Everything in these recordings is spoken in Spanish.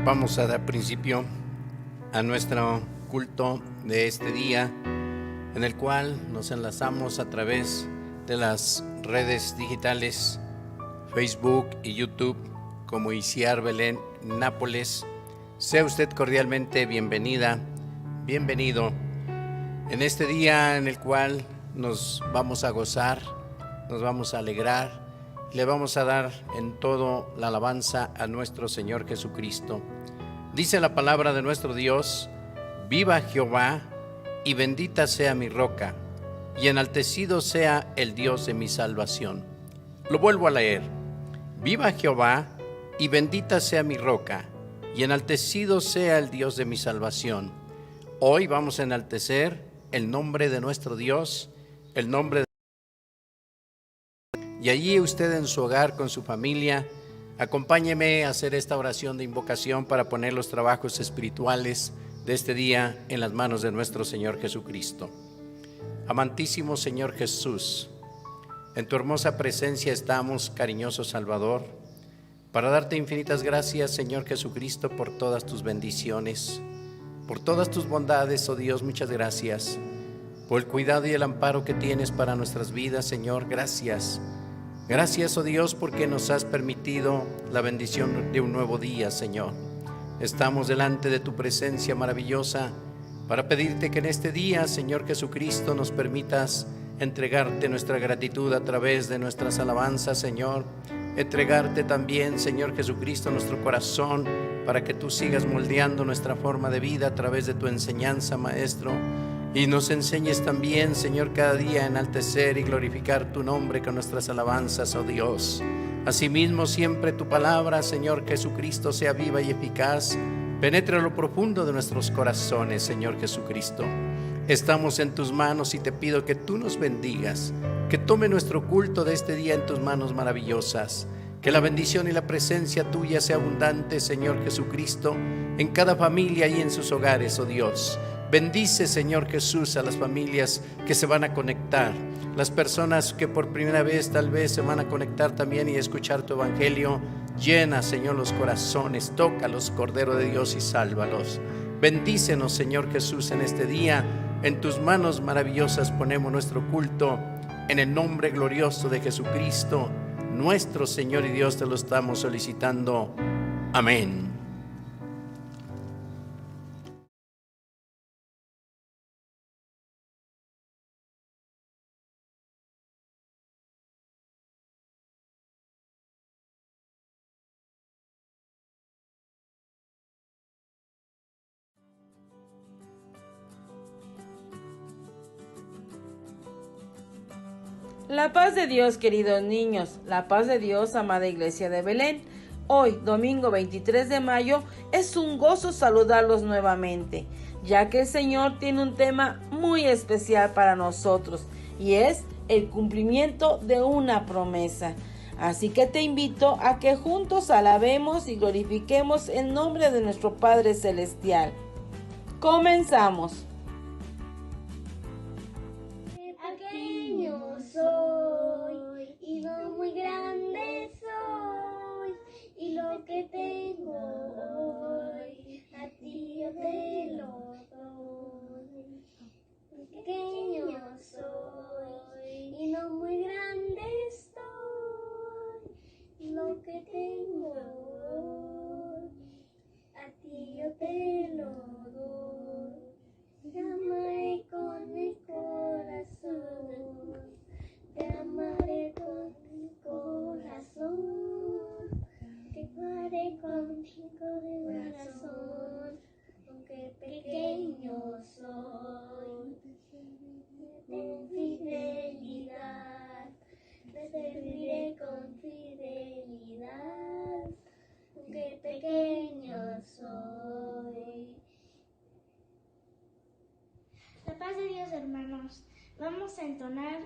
Vamos a dar principio a nuestro culto de este día, en el cual nos enlazamos a través de las redes digitales Facebook y YouTube como ICIAR Belén Nápoles. Sea usted cordialmente bienvenida, bienvenido en este día en el cual nos vamos a gozar, nos vamos a alegrar. Le vamos a dar en todo la alabanza a nuestro Señor Jesucristo. Dice la palabra de nuestro Dios: viva Jehová y bendita sea mi roca, y enaltecido sea el Dios de mi salvación. Lo vuelvo a leer: viva Jehová y bendita sea mi roca, y enaltecido sea el Dios de mi salvación. Hoy vamos a enaltecer el nombre de nuestro Dios, el nombre de... Y allí usted en su hogar con su familia, acompáñeme a hacer esta oración de invocación para poner los trabajos espirituales de este día en las manos de nuestro Señor Jesucristo. Amantísimo Señor Jesús, en tu hermosa presencia estamos, cariñoso Salvador, para darte infinitas gracias, Señor Jesucristo, por todas tus bendiciones, por todas tus bondades, oh Dios. Muchas gracias por el cuidado y el amparo que tienes para nuestras vidas, Señor. Gracias. Gracias, oh Dios, porque nos has permitido la bendición de un nuevo día, Señor. Estamos delante de tu presencia maravillosa para pedirte que en este día, Señor Jesucristo, nos permitas entregarte nuestra gratitud a través de nuestras alabanzas, Señor. Entregarte también, Señor Jesucristo, nuestro corazón para que tú sigas moldeando nuestra forma de vida a través de tu enseñanza, Maestro. Y nos enseñes también, Señor, cada día a enaltecer y glorificar tu nombre con nuestras alabanzas, oh Dios. Asimismo, siempre tu palabra, Señor Jesucristo, sea viva y eficaz. Penetra lo profundo de nuestros corazones, Señor Jesucristo. Estamos en tus manos y te pido que tú nos bendigas, que tome nuestro culto de este día en tus manos maravillosas. Que la bendición y la presencia tuya sea abundante, Señor Jesucristo, en cada familia y en sus hogares, oh Dios. Bendice, Señor Jesús, a las familias que se van a conectar, las personas que por primera vez tal vez se van a conectar también y escuchar tu evangelio. Llena, Señor, los corazones, tócalos, Cordero de Dios, y sálvalos. Bendícenos, Señor Jesús, en este día. En tus manos maravillosas ponemos nuestro culto, en el nombre glorioso de Jesucristo, nuestro Señor y Dios, te lo estamos solicitando. Amén. La paz de Dios, queridos niños, la paz de Dios, amada Iglesia de Belén. Hoy, domingo 23 de mayo, es un gozo saludarlos nuevamente, ya que el Señor tiene un tema muy especial para nosotros, y es el cumplimiento de una promesa. Así que te invito a que juntos alabemos y glorifiquemos el nombre de nuestro Padre Celestial. Comenzamos. Soy y no muy grande soy, y lo que tengo hoy a ti yo te lo doy. Pequeño soy y no muy grande estoy, y lo que tengo hoy a ti yo te lo doy. Te amaré con el corazón, te amaré con mi corazón, te amaré contigo de corazón, aunque pequeño soy. Con fidelidad, te serviré con fidelidad, aunque pequeño soy. La paz de Dios, hermanos. Vamos a entonar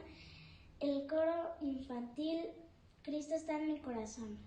el coro infantil Cristo está en mi corazón.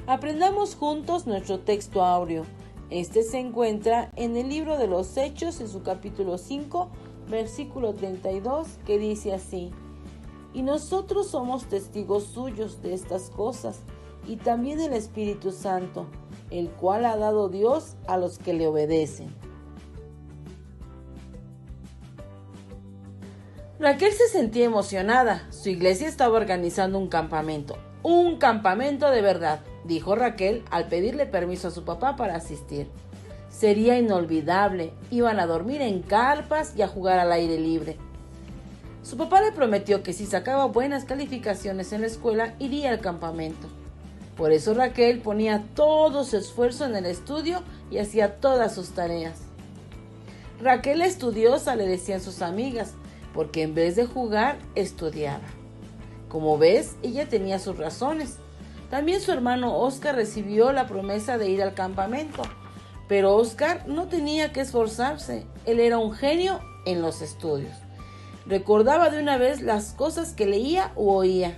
Aprendamos juntos nuestro texto áureo. Este se encuentra en el libro de los Hechos, en su capítulo 5, versículo 32, que dice así: Y nosotros somos testigos suyos de estas cosas, y también el Espíritu Santo, el cual ha dado Dios a los que le obedecen. Raquel se sentía emocionada. Su iglesia estaba organizando un campamento. Un campamento de verdad, dijo Raquel al pedirle permiso a su papá para asistir. Sería inolvidable. Iban a dormir en carpas y a jugar al aire libre. Su papá le prometió que si sacaba buenas calificaciones en la escuela, iría al campamento. Por eso Raquel ponía todo su esfuerzo en el estudio y hacía todas sus tareas. Raquel la estudiosa, le decían sus amigas, porque en vez de jugar, estudiaba. Como ves, ella tenía sus razones. También su hermano Oscar recibió la promesa de ir al campamento, pero Oscar no tenía que esforzarse. Él era un genio en los estudios. Recordaba de una vez las cosas que leía u oía.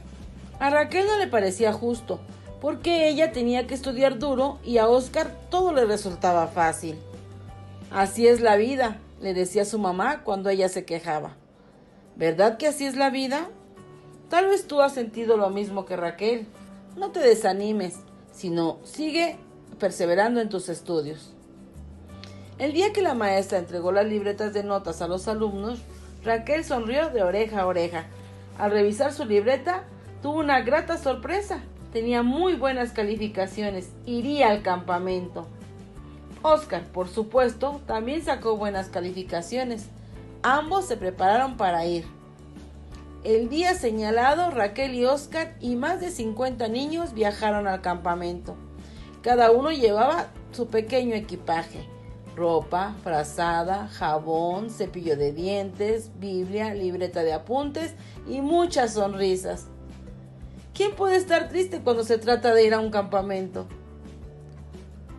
A Raquel no le parecía justo, porque ella tenía que estudiar duro y a Oscar todo le resultaba fácil. Así es la vida, le decía su mamá cuando ella se quejaba. ¿Verdad que así es la vida? Tal vez tú has sentido lo mismo que Raquel. No te desanimes, sino sigue perseverando en tus estudios. El día que la maestra entregó las libretas de notas a los alumnos, Raquel sonrió de oreja a oreja. Al revisar su libreta, tuvo una grata sorpresa. Tenía muy buenas calificaciones. Iría al campamento. Oscar, por supuesto, también sacó buenas calificaciones. Ambos se prepararon para ir. El día señalado, Raquel y Oscar y más de 50 niños viajaron al campamento. Cada uno llevaba su pequeño equipaje: ropa, frazada, jabón, cepillo de dientes, Biblia, libreta de apuntes y muchas sonrisas. ¿Quién puede estar triste cuando se trata de ir a un campamento?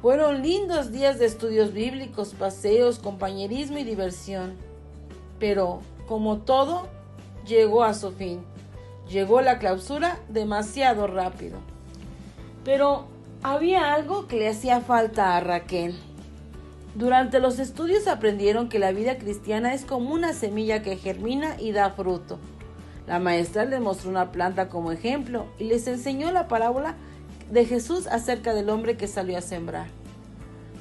Fueron lindos días de estudios bíblicos, paseos, compañerismo y diversión. Pero, como todo, llegó a su fin. Llegó la clausura demasiado rápido. Pero había algo que le hacía falta a Raquel. Durante los estudios aprendieron que la vida cristiana es como una semilla que germina y da fruto. La maestra les mostró una planta como ejemplo y les enseñó la parábola de Jesús acerca del hombre que salió a sembrar.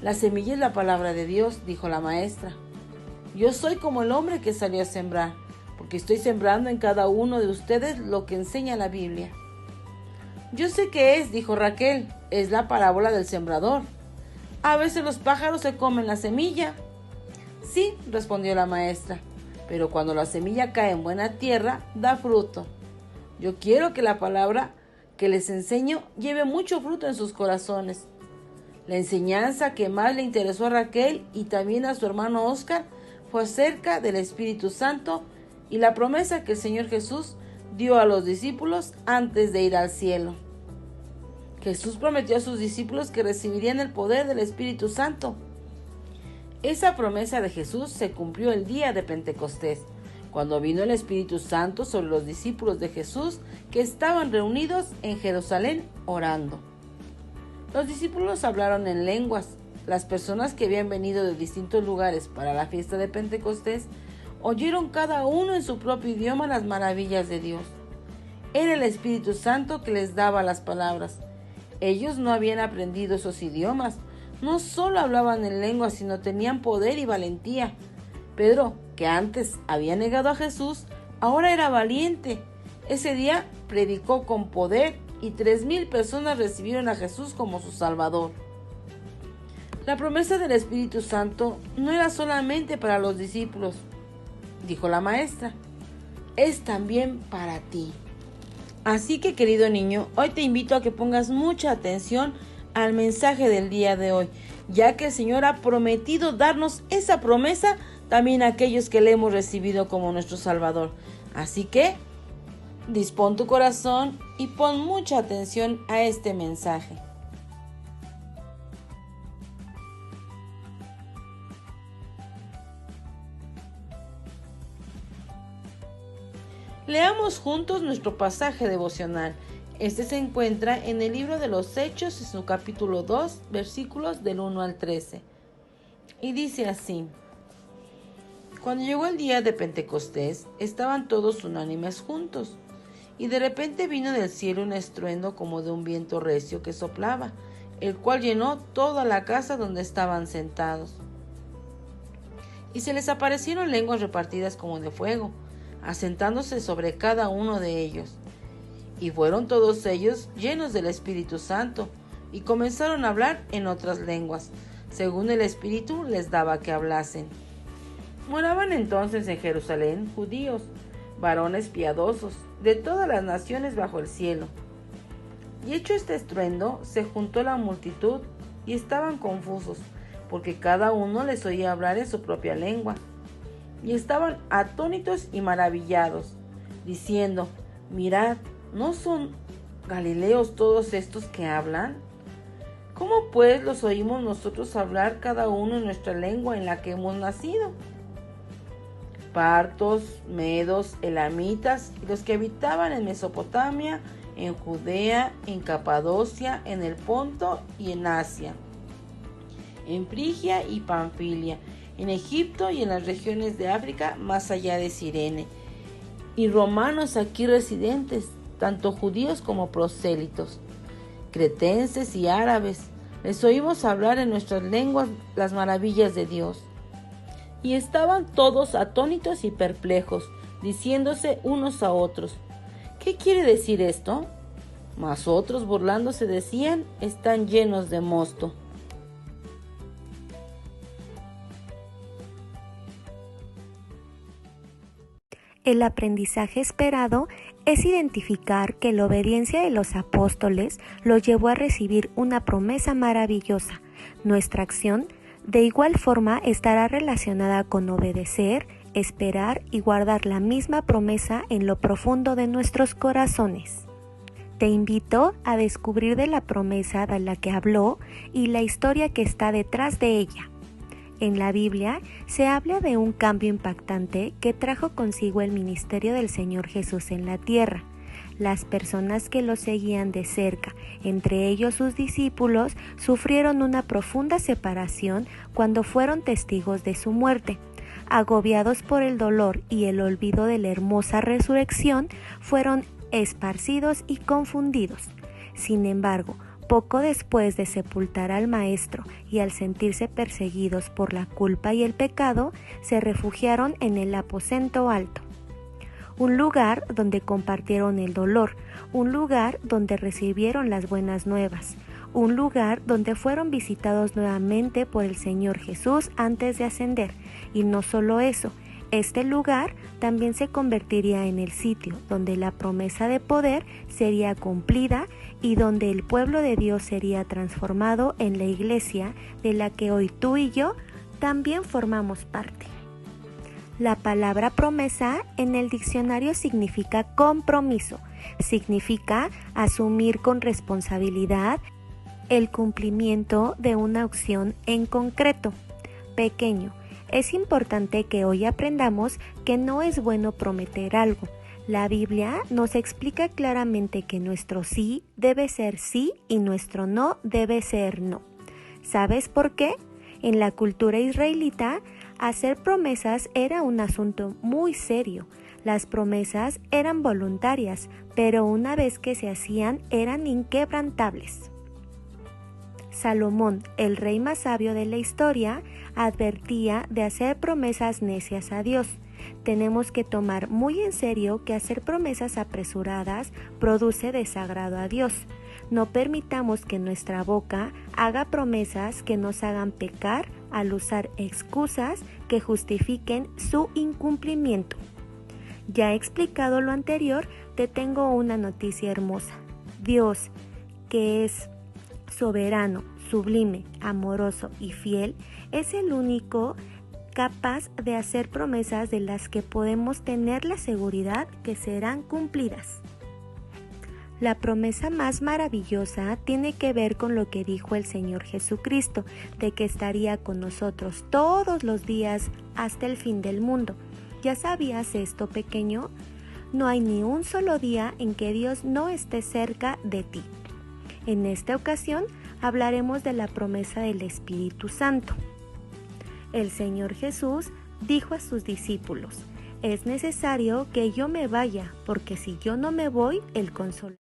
La semilla es la palabra de Dios, dijo la maestra. Yo soy como el hombre que salió a sembrar, porque estoy sembrando en cada uno de ustedes lo que enseña la Biblia. Yo sé qué es, dijo Raquel, es la parábola del sembrador. A veces los pájaros se comen la semilla. Sí, respondió la maestra, pero cuando la semilla cae en buena tierra, da fruto. Yo quiero que la palabra que les enseño lleve mucho fruto en sus corazones. La enseñanza que más le interesó a Raquel y también a su hermano Oscar fue acerca del Espíritu Santo y la promesa que el Señor Jesús dio a los discípulos antes de ir al cielo. Jesús prometió a sus discípulos que recibirían el poder del Espíritu Santo. Esa promesa de Jesús se cumplió el día de Pentecostés, cuando vino el Espíritu Santo sobre los discípulos de Jesús que estaban reunidos en Jerusalén orando. Los discípulos hablaron en lenguas. Las personas que habían venido de distintos lugares para la fiesta de Pentecostés oyeron cada uno en su propio idioma las maravillas de Dios. Era el Espíritu Santo que les daba las palabras. Ellos no habían aprendido esos idiomas. No solo hablaban en lenguas, sino tenían poder y valentía. Pedro, que antes había negado a Jesús, ahora era valiente. Ese día predicó con poder y 3,000 personas recibieron a Jesús como su Salvador. La promesa del Espíritu Santo no era solamente para los discípulos, dijo la maestra, es también para ti. Así que, querido niño, hoy te invito a que pongas mucha atención al mensaje del día de hoy, ya que el Señor ha prometido darnos esa promesa también a aquellos que le hemos recibido como nuestro Salvador. Así que, dispón tu corazón y pon mucha atención a este mensaje. Leamos juntos nuestro pasaje devocional. Este se encuentra en el libro de los Hechos, en su capítulo 2, versículos del 1 al 13. Y dice así: Cuando llegó el día de Pentecostés, estaban todos unánimes juntos, y de repente vino del cielo un estruendo como de un viento recio que soplaba, el cual llenó toda la casa donde estaban sentados. Y se les aparecieron lenguas repartidas como de fuego, asentándose sobre cada uno de ellos. Y fueron todos ellos llenos del Espíritu Santo, y comenzaron a hablar en otras lenguas, según el Espíritu les daba que hablasen. Moraban entonces en Jerusalén judíos, varones piadosos, de todas las naciones bajo el cielo. Y hecho este estruendo, se juntó la multitud, y estaban confusos, porque cada uno les oía hablar en su propia lengua. Y estaban atónitos y maravillados, diciendo: Mirad, ¿no son galileos todos estos que hablan? ¿Cómo pues los oímos nosotros hablar cada uno en nuestra lengua en la que hemos nacido? Partos, medos, elamitas y los que habitaban en Mesopotamia, en Judea, en Capadocia, en el Ponto y en Asia, en Frigia y Panfilia, en Egipto y en las regiones de África más allá de Cirene, y romanos aquí residentes, tanto judíos como prosélitos, cretenses y árabes, les oímos hablar en nuestras lenguas las maravillas de Dios. Y estaban todos atónitos y perplejos, diciéndose unos a otros: ¿Qué quiere decir esto? Mas otros, burlándose, decían: Están llenos de mosto. El aprendizaje esperado es identificar que la obediencia de los apóstoles los llevó a recibir una promesa maravillosa. Nuestra acción, de igual forma, estará relacionada con obedecer, esperar y guardar la misma promesa en lo profundo de nuestros corazones. Te invito a descubrir de la promesa de la que habló y la historia que está detrás de ella. En la Biblia se habla de un cambio impactante que trajo consigo el ministerio del Señor Jesús en la tierra. Las personas que lo seguían de cerca, entre ellos sus discípulos, sufrieron una profunda separación cuando fueron testigos de su muerte. Agobiados por el dolor y el olvido de la hermosa resurrección, fueron esparcidos y confundidos. Sin embargo, poco después de sepultar al Maestro y al sentirse perseguidos por la culpa y el pecado, se refugiaron en el aposento alto, un lugar donde compartieron el dolor, un lugar donde recibieron las buenas nuevas, un lugar donde fueron visitados nuevamente por el Señor Jesús antes de ascender. Y no solo eso, este lugar también se convertiría en el sitio donde la promesa de poder sería cumplida y donde el pueblo de Dios sería transformado en la iglesia de la que hoy tú y yo también formamos parte. La palabra promesa en el diccionario significa compromiso, significa asumir con responsabilidad el cumplimiento de una acción en concreto. Pequeño, es importante que hoy aprendamos que no es bueno prometer algo. La Biblia nos explica claramente que nuestro sí debe ser sí y nuestro no debe ser no. ¿Sabes por qué? En la cultura israelita, hacer promesas era un asunto muy serio. Las promesas eran voluntarias, pero una vez que se hacían eran inquebrantables. Salomón, el rey más sabio de la historia, advertía de hacer promesas necias a Dios. Tenemos que tomar muy en serio que hacer promesas apresuradas produce desagrado a Dios. No permitamos que nuestra boca haga promesas que nos hagan pecar al usar excusas que justifiquen su incumplimiento. Ya he explicado lo anterior, te tengo una noticia hermosa. Dios, que es soberano, sublime, amoroso y fiel, es el único capaz de hacer promesas de las que podemos tener la seguridad que serán cumplidas. La promesa más maravillosa tiene que ver con lo que dijo el Señor Jesucristo, de que estaría con nosotros todos los días hasta el fin del mundo. ¿Ya sabías esto, pequeño? No hay ni un solo día en que Dios no esté cerca de ti. En esta ocasión hablaremos de la promesa del Espíritu Santo. El Señor Jesús dijo a sus discípulos: es necesario que yo me vaya, porque si yo no me voy, el Consolador.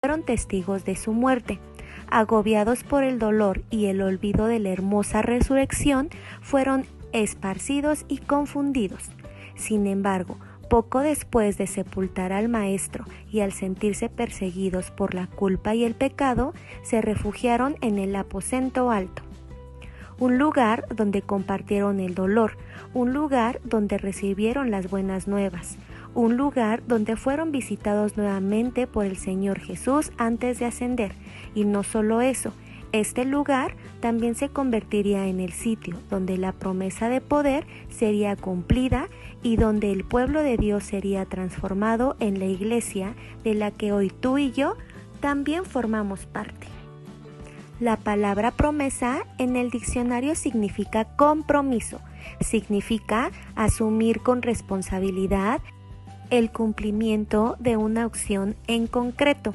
Fueron testigos de su muerte. Agobiados por el dolor y el olvido de la hermosa resurrección, fueron esparcidos y confundidos. Sin embargo, poco después de sepultar al Maestro y al sentirse perseguidos por la culpa y el pecado, se refugiaron en el aposento alto, un lugar donde compartieron el dolor, un lugar donde recibieron las buenas nuevas, un lugar donde fueron visitados nuevamente por el Señor Jesús antes de ascender. Y no solo eso, este lugar también se convertiría en el sitio donde la promesa de poder sería cumplida y donde el pueblo de Dios sería transformado en la iglesia de la que hoy tú y yo también formamos parte. La palabra promesa en el diccionario significa compromiso, significa asumir con responsabilidad el cumplimiento de una acción en concreto.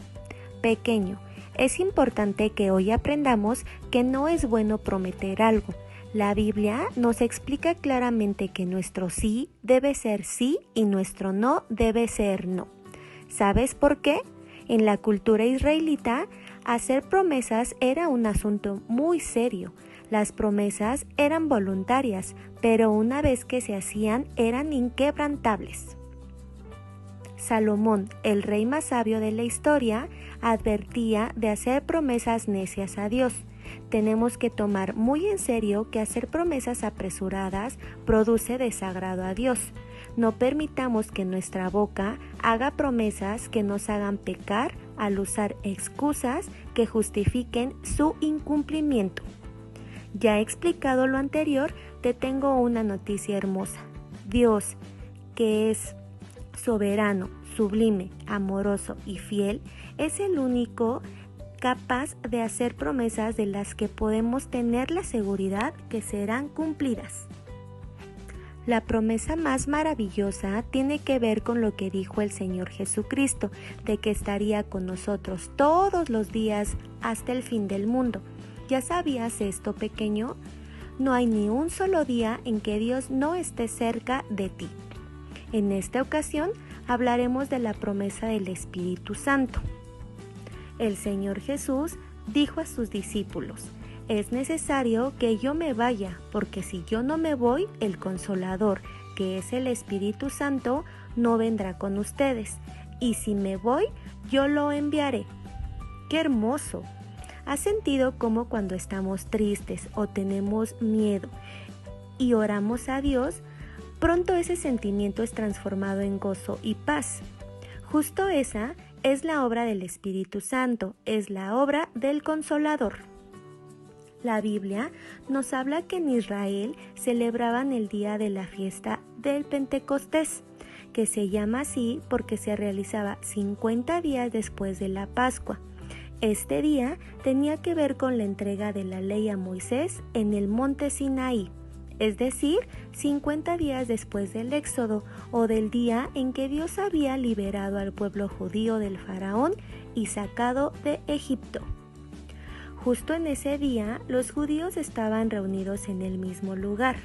Pequeño, es importante que hoy aprendamos que no es bueno prometer algo. La Biblia nos explica claramente que nuestro sí debe ser sí y nuestro no debe ser no. ¿Sabes por qué? En la cultura israelita, hacer promesas era un asunto muy serio. Las promesas eran voluntarias, pero una vez que se hacían eran inquebrantables. Salomón, el rey más sabio de la historia, advertía de hacer promesas necias a Dios. Tenemos que tomar muy en serio que hacer promesas apresuradas produce desagrado a Dios. No permitamos que nuestra boca haga promesas que nos hagan pecar al usar excusas que justifiquen su incumplimiento. Ya he explicado lo anterior, te tengo una noticia hermosa. Dios, que es soberano, sublime, amoroso y fiel, es el único capaz de hacer promesas de las que podemos tener la seguridad que serán cumplidas. La promesa más maravillosa tiene que ver con lo que dijo el Señor Jesucristo, de que estaría con nosotros todos los días hasta el fin del mundo. ¿Ya sabías esto, pequeño? No hay ni un solo día en que Dios no esté cerca de ti. En esta ocasión hablaremos de la promesa del Espíritu Santo. El Señor Jesús dijo a sus discípulos: es necesario que yo me vaya, porque si yo no me voy, el Consolador, que es el Espíritu Santo, no vendrá con ustedes. Y si me voy, yo lo enviaré. ¡Qué hermoso! ¿Has sentido cómo cuando estamos tristes o tenemos miedo y oramos a Dios, pronto ese sentimiento es transformado en gozo y paz. Justo esa es la obra del Espíritu Santo, es la obra del Consolador. La Biblia nos habla que en Israel celebraban el día de la fiesta del Pentecostés, que se llama así porque se realizaba 50 días después de la Pascua. Este día tenía que ver con la entrega de la ley a Moisés en el monte Sinaí, es decir, 50 días después del Éxodo o del día en que Dios había liberado al pueblo judío del faraón y sacado de Egipto. Justo en ese día, los judíos estaban reunidos en el mismo lugar.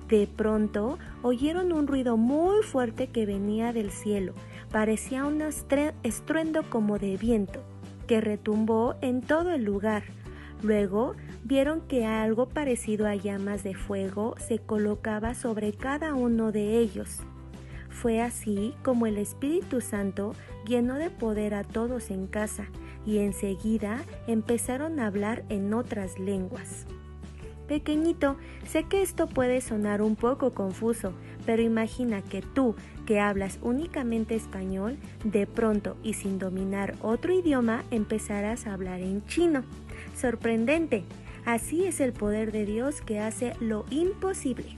De pronto, oyeron un ruido muy fuerte que venía del cielo. Parecía un estruendo como de viento, que retumbó en todo el lugar. Luego, vieron que algo parecido a llamas de fuego se colocaba sobre cada uno de ellos. Fue así como el Espíritu Santo llenó de poder a todos en casa, y enseguida empezaron a hablar en otras lenguas. Pequeñito, sé que esto puede sonar un poco confuso, pero imagina que tú, que hablas únicamente español, de pronto y sin dominar otro idioma, empezarás a hablar en chino. ¡Sorprendente! Así es el poder de Dios que hace lo imposible.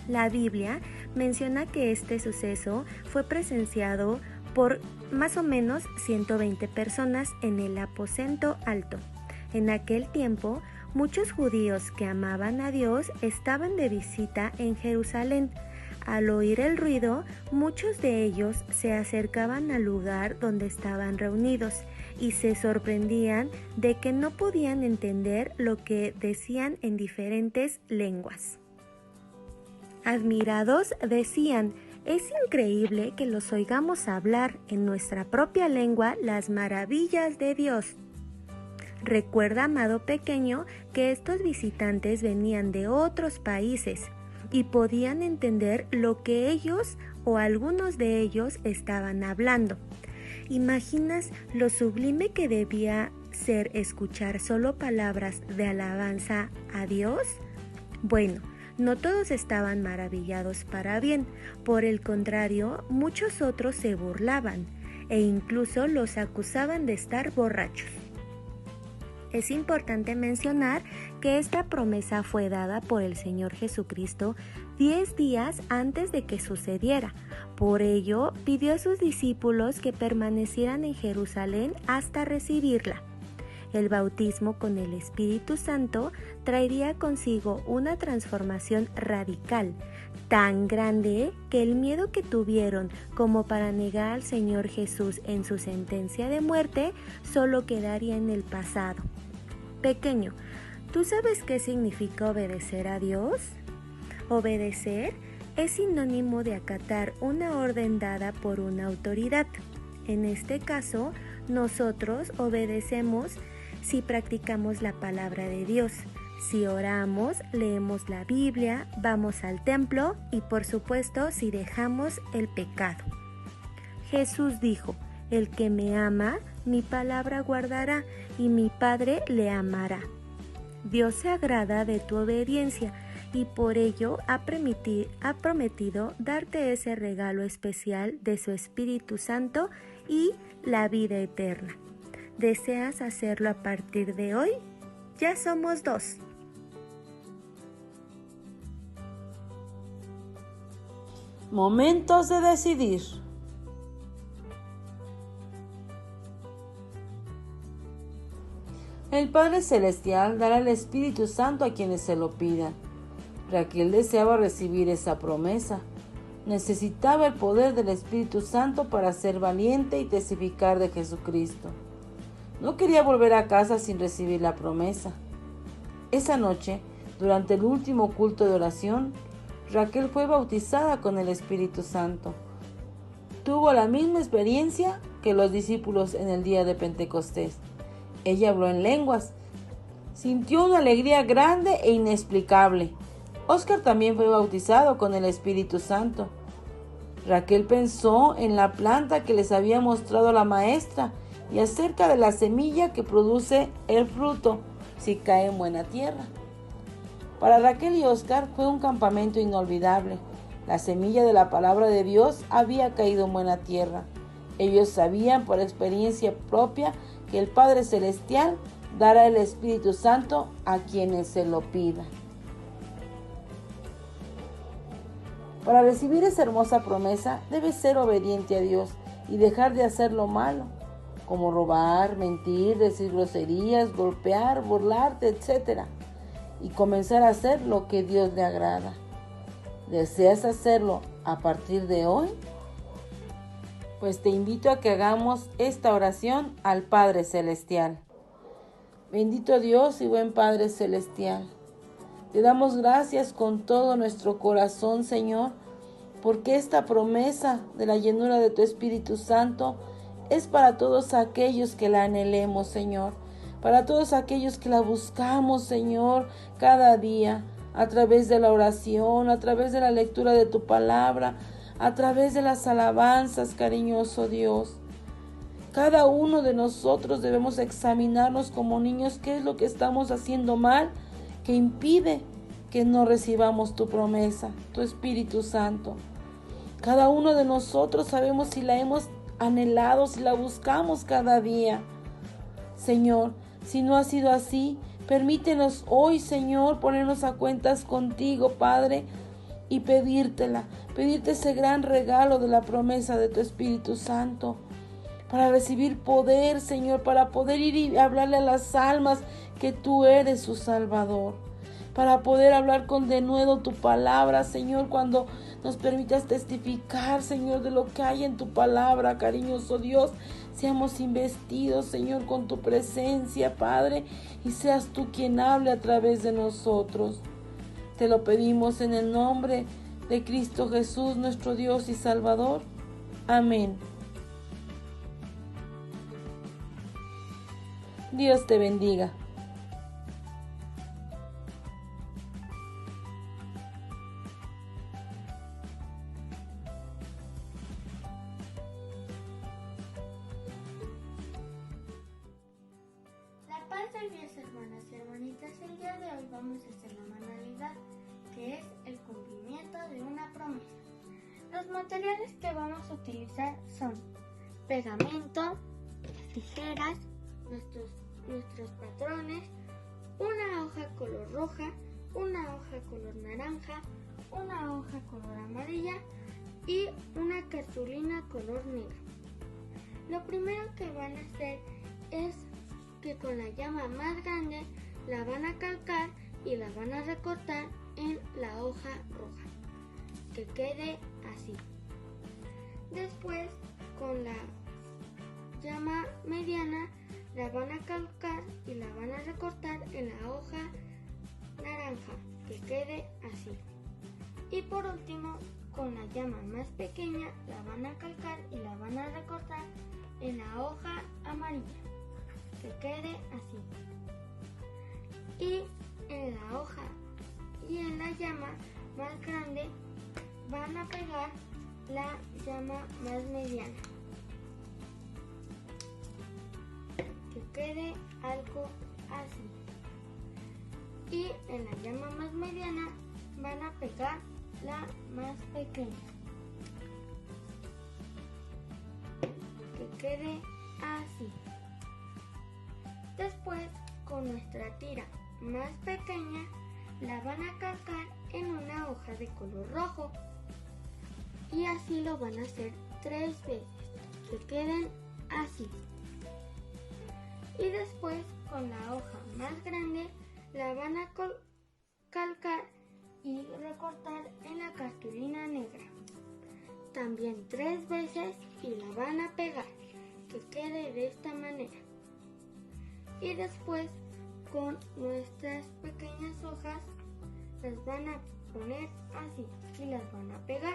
La Biblia menciona que este suceso fue presenciado por más o menos 120 personas en el aposento alto. En aquel tiempo, muchos judíos que amaban a Dios estaban de visita en Jerusalén. Al oír el ruido, muchos de ellos se acercaban al lugar donde estaban reunidos y se sorprendían de que no podían entender lo que decían en diferentes lenguas. Admirados decían: es increíble que los oigamos hablar en nuestra propia lengua las maravillas de Dios. Recuerda, amado pequeño, que estos visitantes venían de otros países y podían entender lo que ellos o algunos de ellos estaban hablando. ¿Imaginas lo sublime que debía ser escuchar solo palabras de alabanza a Dios? Bueno, no todos estaban maravillados para bien, por el contrario, muchos otros se burlaban e incluso los acusaban de estar borrachos. Es importante mencionar que esta promesa fue dada por el Señor Jesucristo 10 días antes de que sucediera. Por ello, pidió a sus discípulos que permanecieran en Jerusalén hasta recibirla. El bautismo con el Espíritu Santo traería consigo una transformación radical, tan grande que el miedo que tuvieron como para negar al Señor Jesús en su sentencia de muerte solo quedaría en el pasado. Pequeño, ¿tú sabes qué significa obedecer a Dios? Obedecer es sinónimo de acatar una orden dada por una autoridad. En este caso, nosotros obedecemos si practicamos la palabra de Dios, si oramos, leemos la Biblia, vamos al templo y por supuesto si dejamos el pecado. Jesús dijo: el que me ama, mi palabra guardará y mi Padre le amará. Dios se agrada de tu obediencia y por ello ha prometido darte ese regalo especial de su Espíritu Santo y la vida eterna. ¿Deseas hacerlo a partir de hoy? Ya somos 2. Momentos de decidir. El Padre Celestial dará el Espíritu Santo a quienes se lo pidan. Raquel deseaba recibir esa promesa. Necesitaba el poder del Espíritu Santo para ser valiente y testificar de Jesucristo. No quería volver a casa sin recibir la promesa. Esa noche, durante el último culto de oración, Raquel fue bautizada con el Espíritu Santo. Tuvo la misma experiencia que los discípulos en el día de Pentecostés. Ella habló en lenguas. Sintió una alegría grande e inexplicable. Óscar también fue bautizado con el Espíritu Santo. Raquel pensó en la planta que les había mostrado la maestra y acerca de la semilla que produce el fruto si cae en buena tierra. Para Raquel y Óscar fue un campamento inolvidable. La semilla de la palabra de Dios había caído en buena tierra. Ellos sabían por experiencia propia que el Padre Celestial dará el Espíritu Santo a quienes se lo pidan. Para recibir esa hermosa promesa, debes ser obediente a Dios y dejar de hacer lo malo, como robar, mentir, decir groserías, golpear, burlarte, etc. Y comenzar a hacer lo que Dios le agrada. ¿Deseas hacerlo a partir de hoy? Pues te invito a que hagamos esta oración al Padre Celestial. Bendito Dios y buen Padre Celestial, te damos gracias con todo nuestro corazón, Señor, porque esta promesa de la llenura de tu Espíritu Santo es para todos aquellos que la anhelemos, Señor, para todos aquellos que la buscamos, Señor, cada día, a través de la oración, a través de la lectura de tu palabra, a través de las alabanzas, cariñoso Dios. Cada uno de nosotros debemos examinarnos como niños qué es lo que estamos haciendo mal que impide que no recibamos tu promesa, tu Espíritu Santo. Cada uno de nosotros sabemos si la hemos anhelado, si la buscamos cada día. Señor, si no ha sido así, permítenos hoy, Señor, ponernos a cuentas contigo, Padre, y pedirte ese gran regalo de la promesa de tu Espíritu Santo, para recibir poder, Señor, para poder ir y hablarle a las almas que tú eres su Salvador, para poder hablar con denuedo tu palabra, Señor, cuando nos permitas testificar, Señor, de lo que hay en tu palabra, cariñoso Dios. Seamos investidos, Señor, con tu presencia, Padre, y seas tú quien hable a través de nosotros. Te lo pedimos en el nombre de Cristo Jesús, nuestro Dios y Salvador. Amén. Dios te bendiga. La paz de Dios, hermanas y hermanitas. El día de hoy vamos a hacer la manualidad, que es el cumplimiento de una promesa. Los materiales que vamos a utilizar son pegamento, tijeras, nuestros patrones, una hoja color roja, una hoja color naranja, una hoja color amarilla y una cartulina color negra. Lo primero que van a hacer es que con la llama más grande la van a calcar y la van a recortar en la hoja roja, que quede así. Después, con la llama mediana la van a calcar y la van a recortar en la hoja naranja, que quede así. Y por último, con la llama más pequeña la van a calcar y la van a recortar en la hoja amarilla, que quede así. Y en la hoja y en la llama más grande van a pegar la llama más mediana, que quede algo así. Y en la llama más mediana van a pegar la más pequeña, que quede así. Después, con nuestra tira más pequeña la van a calcar en una hoja de color rojo, y así lo van a hacer 3 veces, que queden así. Y después, con la hoja más grande la van a calcar y recortar en la cartulina negra, también 3 veces, y la van a pegar, que quede de esta manera. Y después, con nuestras pequeñas hojas las van a poner así y las van a pegar.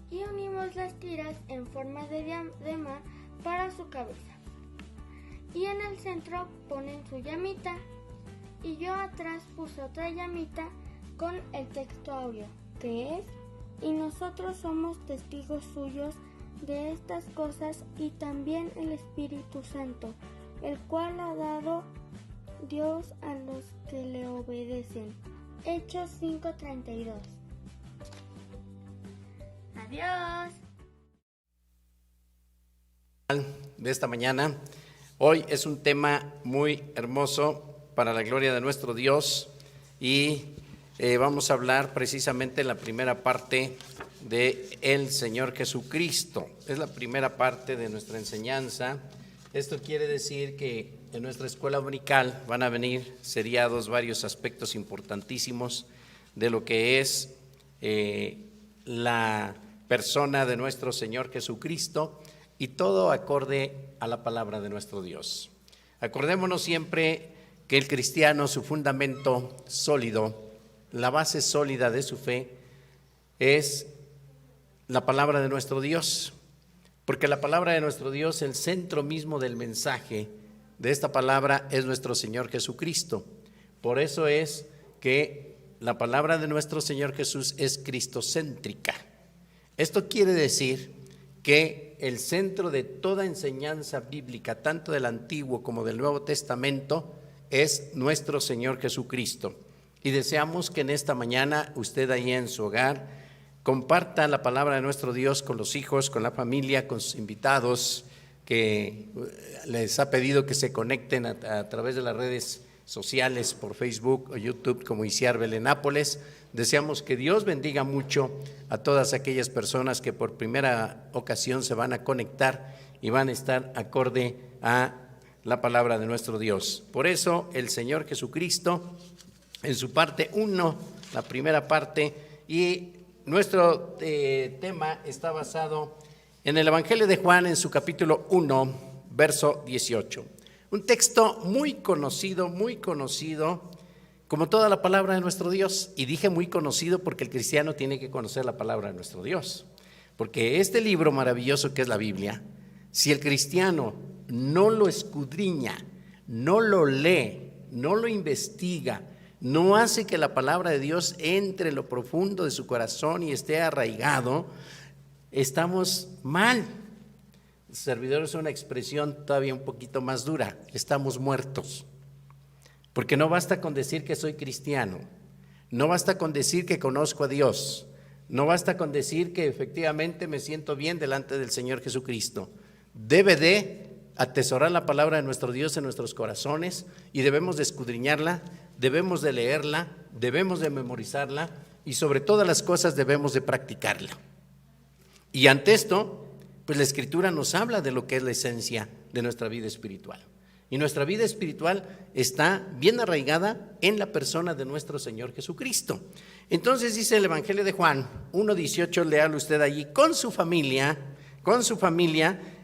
Y unimos las tiras en forma de diadema para su cabeza. Y en el centro ponen su llamita, y yo atrás puse otra llamita con el texto audio, que es: y nosotros somos testigos suyos de estas cosas, y también el Espíritu Santo, el cual ha dado Dios a los que le obedecen. Hechos 5:32. Adiós. De esta mañana, hoy es un tema muy hermoso para la gloria de nuestro Dios y vamos a hablar precisamente en la primera parte de el Señor Jesucristo. Es la primera parte de nuestra enseñanza. Esto quiere decir que en nuestra escuela dominical van a venir seriados varios aspectos importantísimos de lo que es la persona de nuestro Señor Jesucristo y todo acorde a la palabra de nuestro Dios. Acordémonos siempre que el cristiano, su fundamento sólido, la base sólida de su fe es la palabra de nuestro Dios, porque la palabra de nuestro Dios, el centro mismo del mensaje de esta palabra es nuestro Señor Jesucristo. Por eso es que la palabra de nuestro Señor Jesús es cristocéntrica. Esto quiere decir que el centro de toda enseñanza bíblica, tanto del Antiguo como del Nuevo Testamento, es nuestro Señor Jesucristo. Y deseamos que en esta mañana usted ahí en su hogar comparta la palabra de nuestro Dios con los hijos, con la familia, con sus invitados, que les ha pedido que se conecten a través de las redes sociales por Facebook o YouTube como ICIAR Belenápolis. Deseamos que Dios bendiga mucho a todas aquellas personas que por primera ocasión se van a conectar y van a estar acorde a la palabra de nuestro Dios. Por eso el Señor Jesucristo en su parte 1, la primera parte, y nuestro tema está basado en el Evangelio de Juan en su capítulo 1, verso 18. Un texto muy conocido como toda la palabra de nuestro Dios. Y dije muy conocido porque el cristiano tiene que conocer la palabra de nuestro Dios. Porque este libro maravilloso que es la Biblia, si el cristiano no lo escudriña, no lo lee, no lo investiga, no hace que la palabra de Dios entre en lo profundo de su corazón y esté arraigado, estamos mal. El servidor es una expresión todavía un poquito más dura, estamos muertos. Porque no basta con decir que soy cristiano, no basta con decir que conozco a Dios, no basta con decir que efectivamente me siento bien delante del Señor Jesucristo. Debe de atesorar la palabra de nuestro Dios en nuestros corazones y debemos de escudriñarla, debemos de leerla, debemos de memorizarla y sobre todas las cosas debemos de practicarla. Y ante esto, pues la Escritura nos habla de lo que es la esencia de nuestra vida espiritual. Y nuestra vida espiritual está bien arraigada en la persona de nuestro Señor Jesucristo. Entonces dice el Evangelio de Juan 1:18, léalo usted allí con su familia,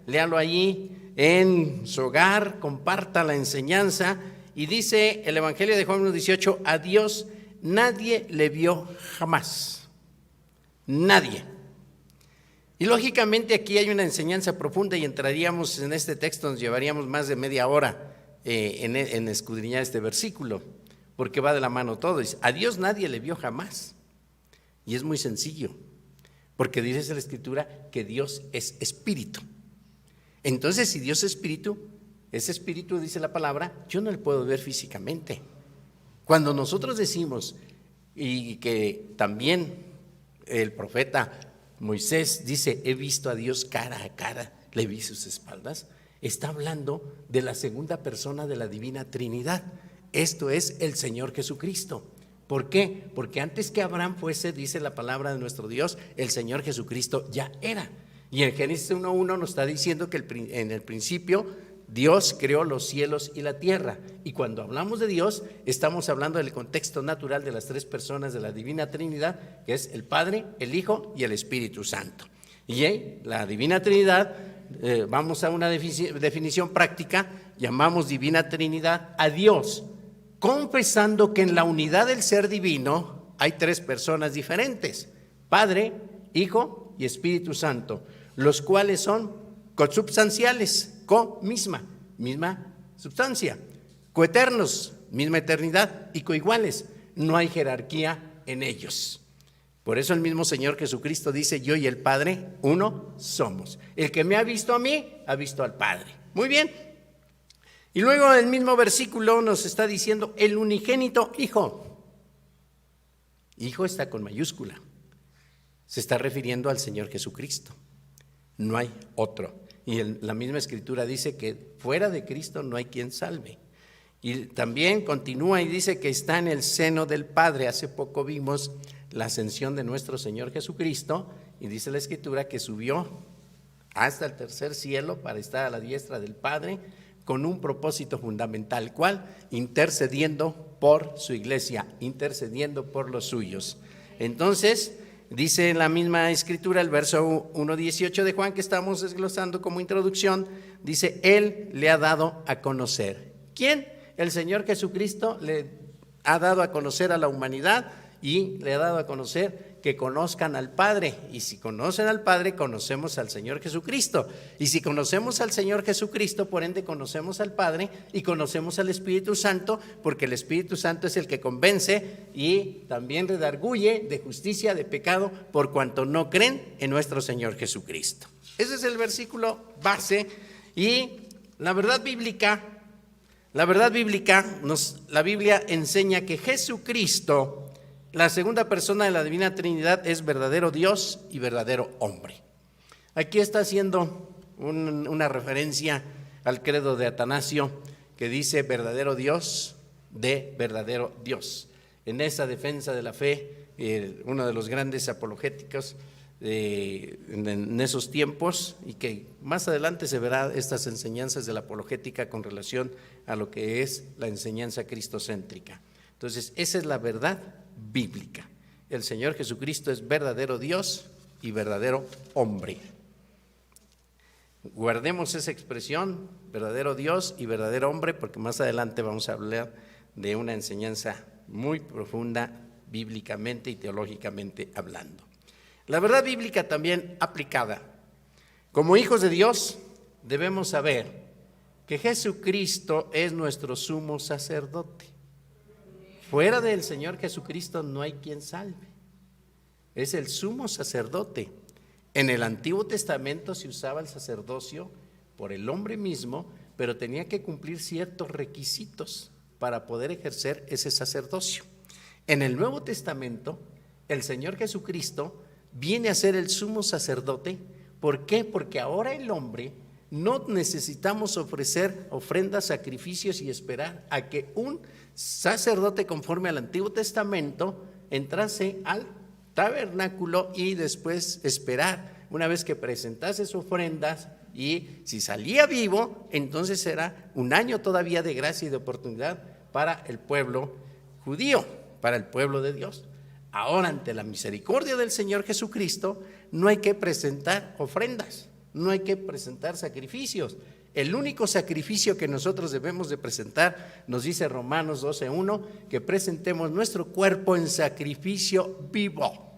léalo allí en su hogar, comparta la enseñanza. Y dice el Evangelio de Juan 1:18, a Dios nadie le vio jamás, nadie. Y lógicamente aquí hay una enseñanza profunda y entraríamos en este texto, nos llevaríamos más de media hora en escudriñar este versículo, porque va de la mano todo. Dice, a Dios nadie le vio jamás. Y es muy sencillo, porque dice la Escritura que Dios es espíritu. Entonces, si Dios es espíritu, ese espíritu, dice la palabra, yo no le puedo ver físicamente. Cuando nosotros decimos, y que también el profeta Moisés dice, he visto a Dios cara a cara, le vi sus espaldas, está hablando de la segunda persona de la Divina Trinidad. Esto es el Señor Jesucristo. ¿Por qué? Porque antes que Abraham fuese, dice la palabra de nuestro Dios, el Señor Jesucristo ya era. Y en Génesis 1:1 nos está diciendo que en el principio Dios creó los cielos y la tierra. Y cuando hablamos de Dios, estamos hablando del contexto natural de las tres personas de la Divina Trinidad, que es el Padre, el Hijo y el Espíritu Santo. Y la Divina Trinidad, vamos a una definición práctica, llamamos Divina Trinidad a Dios, confesando que en la unidad del ser divino hay tres personas diferentes, Padre, Hijo y Espíritu Santo, los cuales son consubstanciales, misma substancia, coeternos, misma eternidad, y coiguales, no hay jerarquía en ellos. Por eso el mismo Señor Jesucristo dice, yo y el Padre uno somos. El que me ha visto a mí, ha visto al Padre. Muy bien. Y luego el mismo versículo nos está diciendo el unigénito Hijo. Hijo está con mayúscula. Se está refiriendo al Señor Jesucristo. No hay otro. Y la misma Escritura dice que fuera de Cristo no hay quien salve. Y también continúa y dice que está en el seno del Padre. Hace poco vimos la ascensión de nuestro Señor Jesucristo y dice la Escritura que subió hasta el tercer cielo para estar a la diestra del Padre con un propósito fundamental. ¿Cuál? Intercediendo por su iglesia, intercediendo por los suyos. Entonces, dice en la misma Escritura, el verso 1:18 de Juan que estamos desglosando como introducción, dice, Él le ha dado a conocer. ¿Quién? El Señor Jesucristo le ha dado a conocer a la humanidad y le ha dado a conocer que conozcan al Padre. Y si conocen al Padre, conocemos al Señor Jesucristo. Y si conocemos al Señor Jesucristo, por ende conocemos al Padre y conocemos al Espíritu Santo, porque el Espíritu Santo es el que convence y también redarguye de justicia, de pecado, por cuanto no creen en nuestro Señor Jesucristo. Ese es el versículo base. Y la verdad bíblica, la Biblia enseña que Jesucristo, la segunda persona de la Divina Trinidad, es verdadero Dios y verdadero hombre. Aquí está haciendo una referencia al credo de Atanasio que dice verdadero Dios de verdadero Dios. En esa defensa de la fe, uno de los grandes apologéticos en esos tiempos, y que más adelante se verá estas enseñanzas de la apologética con relación a lo que es la enseñanza cristocéntrica. Entonces, esa es la verdad bíblica. El Señor Jesucristo es verdadero Dios y verdadero hombre. Guardemos esa expresión, verdadero Dios y verdadero hombre, porque más adelante vamos a hablar de una enseñanza muy profunda bíblicamente y teológicamente hablando. La verdad bíblica también aplicada. Como hijos de Dios debemos saber que Jesucristo es nuestro sumo sacerdote. Fuera del Señor Jesucristo no hay quien salve. Es el sumo sacerdote. En el Antiguo Testamento se usaba el sacerdocio por el hombre mismo, pero tenía que cumplir ciertos requisitos para poder ejercer ese sacerdocio. En el Nuevo Testamento, el Señor Jesucristo viene a ser el sumo sacerdote. ¿Por qué? Porque ahora el hombre no necesitamos ofrecer ofrendas, sacrificios y esperar a que un sacerdote conforme al Antiguo Testamento entrase al tabernáculo y después esperar. Una vez que presentase sus ofrendas y si salía vivo, entonces será un año todavía de gracia y de oportunidad para el pueblo judío, para el pueblo de Dios. Ahora, ante la misericordia del Señor Jesucristo, no hay que presentar ofrendas, no hay que presentar sacrificios. El único sacrificio que nosotros debemos de presentar, nos dice Romanos 12:1, que presentemos nuestro cuerpo en sacrificio vivo,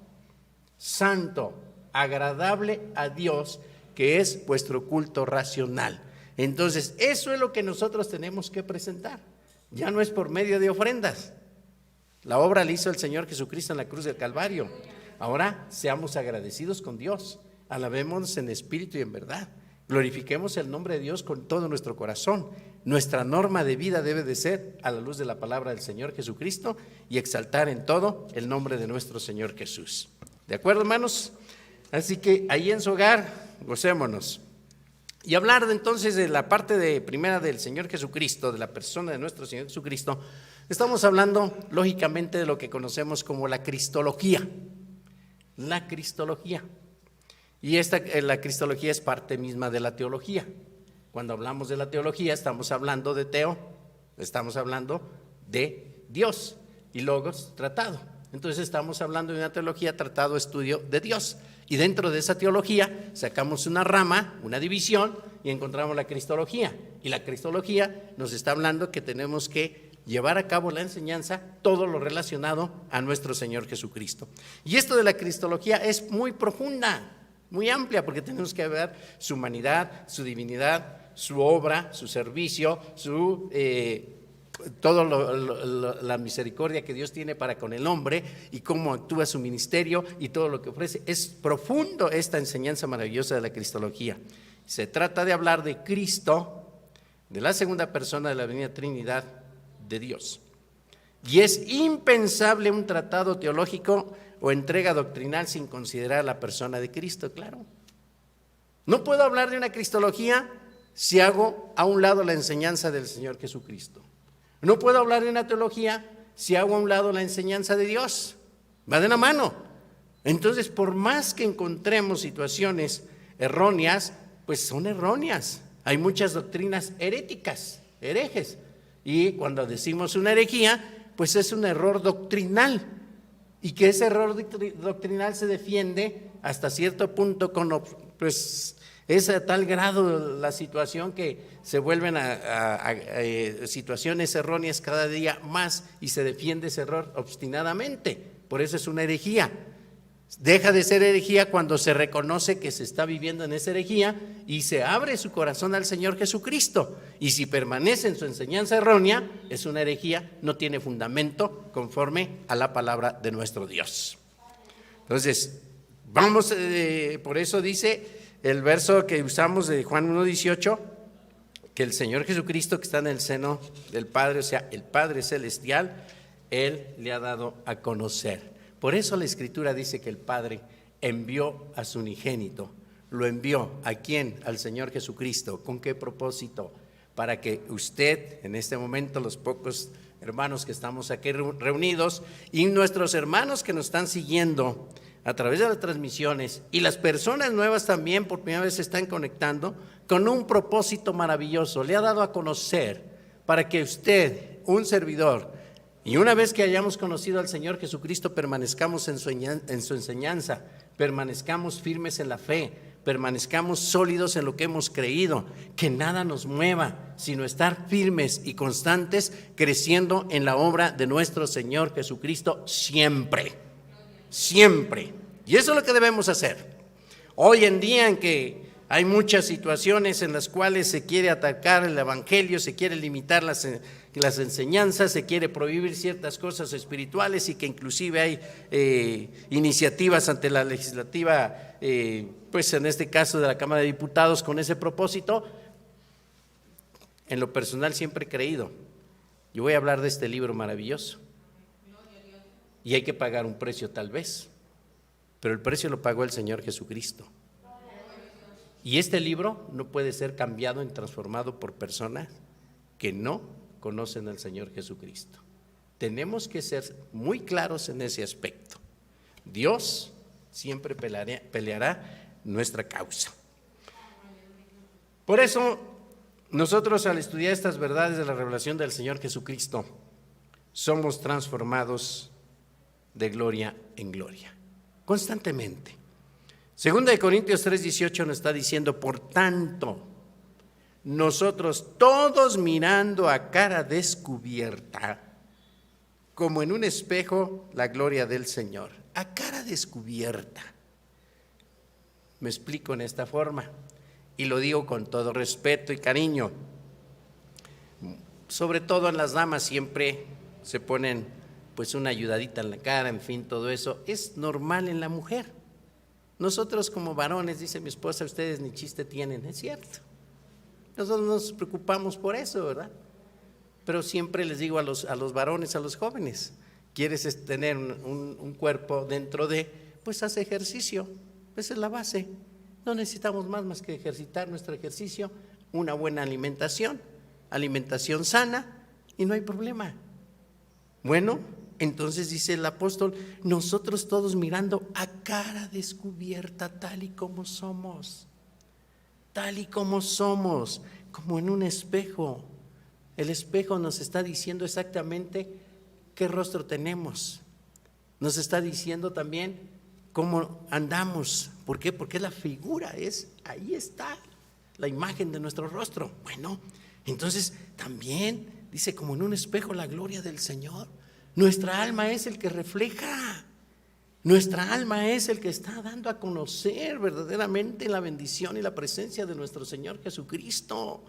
santo, agradable a Dios, que es vuestro culto racional. Entonces, eso es lo que nosotros tenemos que presentar. Ya no es por medio de ofrendas. La obra la hizo el Señor Jesucristo en la cruz del Calvario. Ahora seamos agradecidos con Dios, alabémonos en espíritu y en verdad, glorifiquemos el nombre de Dios con todo nuestro corazón. Nuestra norma de vida debe de ser a la luz de la palabra del Señor Jesucristo y exaltar en todo el nombre de nuestro Señor Jesús. ¿De acuerdo, hermanos? Así que ahí en su hogar, gocémonos. Y hablar entonces de la parte de primera del Señor Jesucristo, de la persona de nuestro Señor Jesucristo, estamos hablando lógicamente de lo que conocemos como la cristología. La cristología. Y la cristología es parte misma de la teología. Cuando hablamos de la teología estamos hablando de estamos hablando de Dios y logos, tratado. Entonces estamos hablando de una teología, tratado, estudio de Dios. Y dentro de esa teología sacamos una rama, una división y encontramos la cristología. Y la cristología nos está hablando que tenemos que llevar a cabo la enseñanza, todo lo relacionado a nuestro Señor Jesucristo. Y esto de la cristología es muy profunda, muy amplia, porque tenemos que ver su humanidad, su divinidad, su obra, su servicio, la misericordia que Dios tiene para con el hombre y cómo actúa su ministerio y todo lo que ofrece. Es profundo esta enseñanza maravillosa de la cristología. Se trata de hablar de Cristo, de la segunda persona de la Divina Trinidad de Dios. Y es impensable un tratado teológico o entrega doctrinal sin considerar la persona de Cristo, claro. No puedo hablar de una cristología si hago a un lado la enseñanza del Señor Jesucristo. No puedo hablar de una teología si hago a un lado la enseñanza de Dios. Va de la mano. Entonces, por más que encontremos situaciones erróneas, pues son erróneas. Hay muchas doctrinas heréticas, herejes. Y cuando decimos una herejía, pues es un error doctrinal. Y que ese error doctrinal se defiende hasta cierto punto pues es a tal grado la situación que se vuelven a situaciones erróneas cada día más y se defiende ese error obstinadamente. Por eso es una herejía. Deja de ser herejía cuando se reconoce que se está viviendo en esa herejía y se abre su corazón al Señor Jesucristo. Y si permanece en su enseñanza errónea, es una herejía, no tiene fundamento conforme a la palabra de nuestro Dios. Entonces, vamos, por eso dice el verso que usamos de Juan 1:18, que el Señor Jesucristo que está en el seno del Padre, o sea, el Padre Celestial, Él le ha dado a conocer. Por eso la Escritura dice que el Padre envió a su unigénito. ¿Lo envió a quién? Al Señor Jesucristo. ¿Con qué propósito? Para que usted, en este momento, los pocos hermanos que estamos aquí reunidos y nuestros hermanos que nos están siguiendo a través de las transmisiones y las personas nuevas también por primera vez se están conectando con un propósito maravilloso. Le ha dado a conocer para que usted, un servidor, y una vez que hayamos conocido al Señor Jesucristo, permanezcamos en su enseñanza, permanezcamos firmes en la fe, permanezcamos sólidos en lo que hemos creído, que nada nos mueva, sino estar firmes y constantes, creciendo en la obra de nuestro Señor Jesucristo siempre, siempre. Y eso es lo que debemos hacer. Hoy en día en que hay muchas situaciones en las cuales se quiere atacar el evangelio, se quiere limitar las enseñanzas, se quiere prohibir ciertas cosas espirituales y que inclusive hay iniciativas ante la legislativa, pues en este caso de la Cámara de Diputados con ese propósito. En lo personal siempre he creído, yo voy a hablar de este libro maravilloso y hay que pagar un precio tal vez, pero el precio lo pagó el Señor Jesucristo. Y este libro no puede ser cambiado ni transformado por personas que no conocen al Señor Jesucristo. Tenemos que ser muy claros en ese aspecto. Dios siempre peleará nuestra causa. Por eso, nosotros al estudiar estas verdades de la revelación del Señor Jesucristo, somos transformados de gloria en gloria, constantemente. Segunda de Corintios 3:18 nos está diciendo, por tanto, nosotros todos mirando a cara descubierta, como en un espejo, la gloria del Señor. A cara descubierta. Me explico en esta forma, y lo digo con todo respeto y cariño. Sobre todo en las damas siempre se ponen pues una ayudadita en la cara, en fin, todo eso. Es normal en la mujer. Nosotros como varones, dice mi esposa, ustedes ni chiste tienen, es cierto. Nosotros nos preocupamos por eso, ¿verdad? Pero siempre les digo a los varones, a los jóvenes, quieres tener un cuerpo dentro de, pues haz ejercicio, esa es la base. No necesitamos más que ejercitar nuestro ejercicio, una buena alimentación sana y no hay problema. Bueno, entonces dice el apóstol, nosotros todos mirando a cara descubierta tal y como somos, como en un espejo. El espejo nos está diciendo exactamente qué rostro tenemos, nos está diciendo también cómo andamos. ¿Por qué? Porque la figura ahí está la imagen de nuestro rostro. Bueno, entonces también dice como en un espejo la gloria del Señor. Nuestra alma es el que refleja, nuestra alma es el que está dando a conocer verdaderamente la bendición y la presencia de nuestro Señor Jesucristo.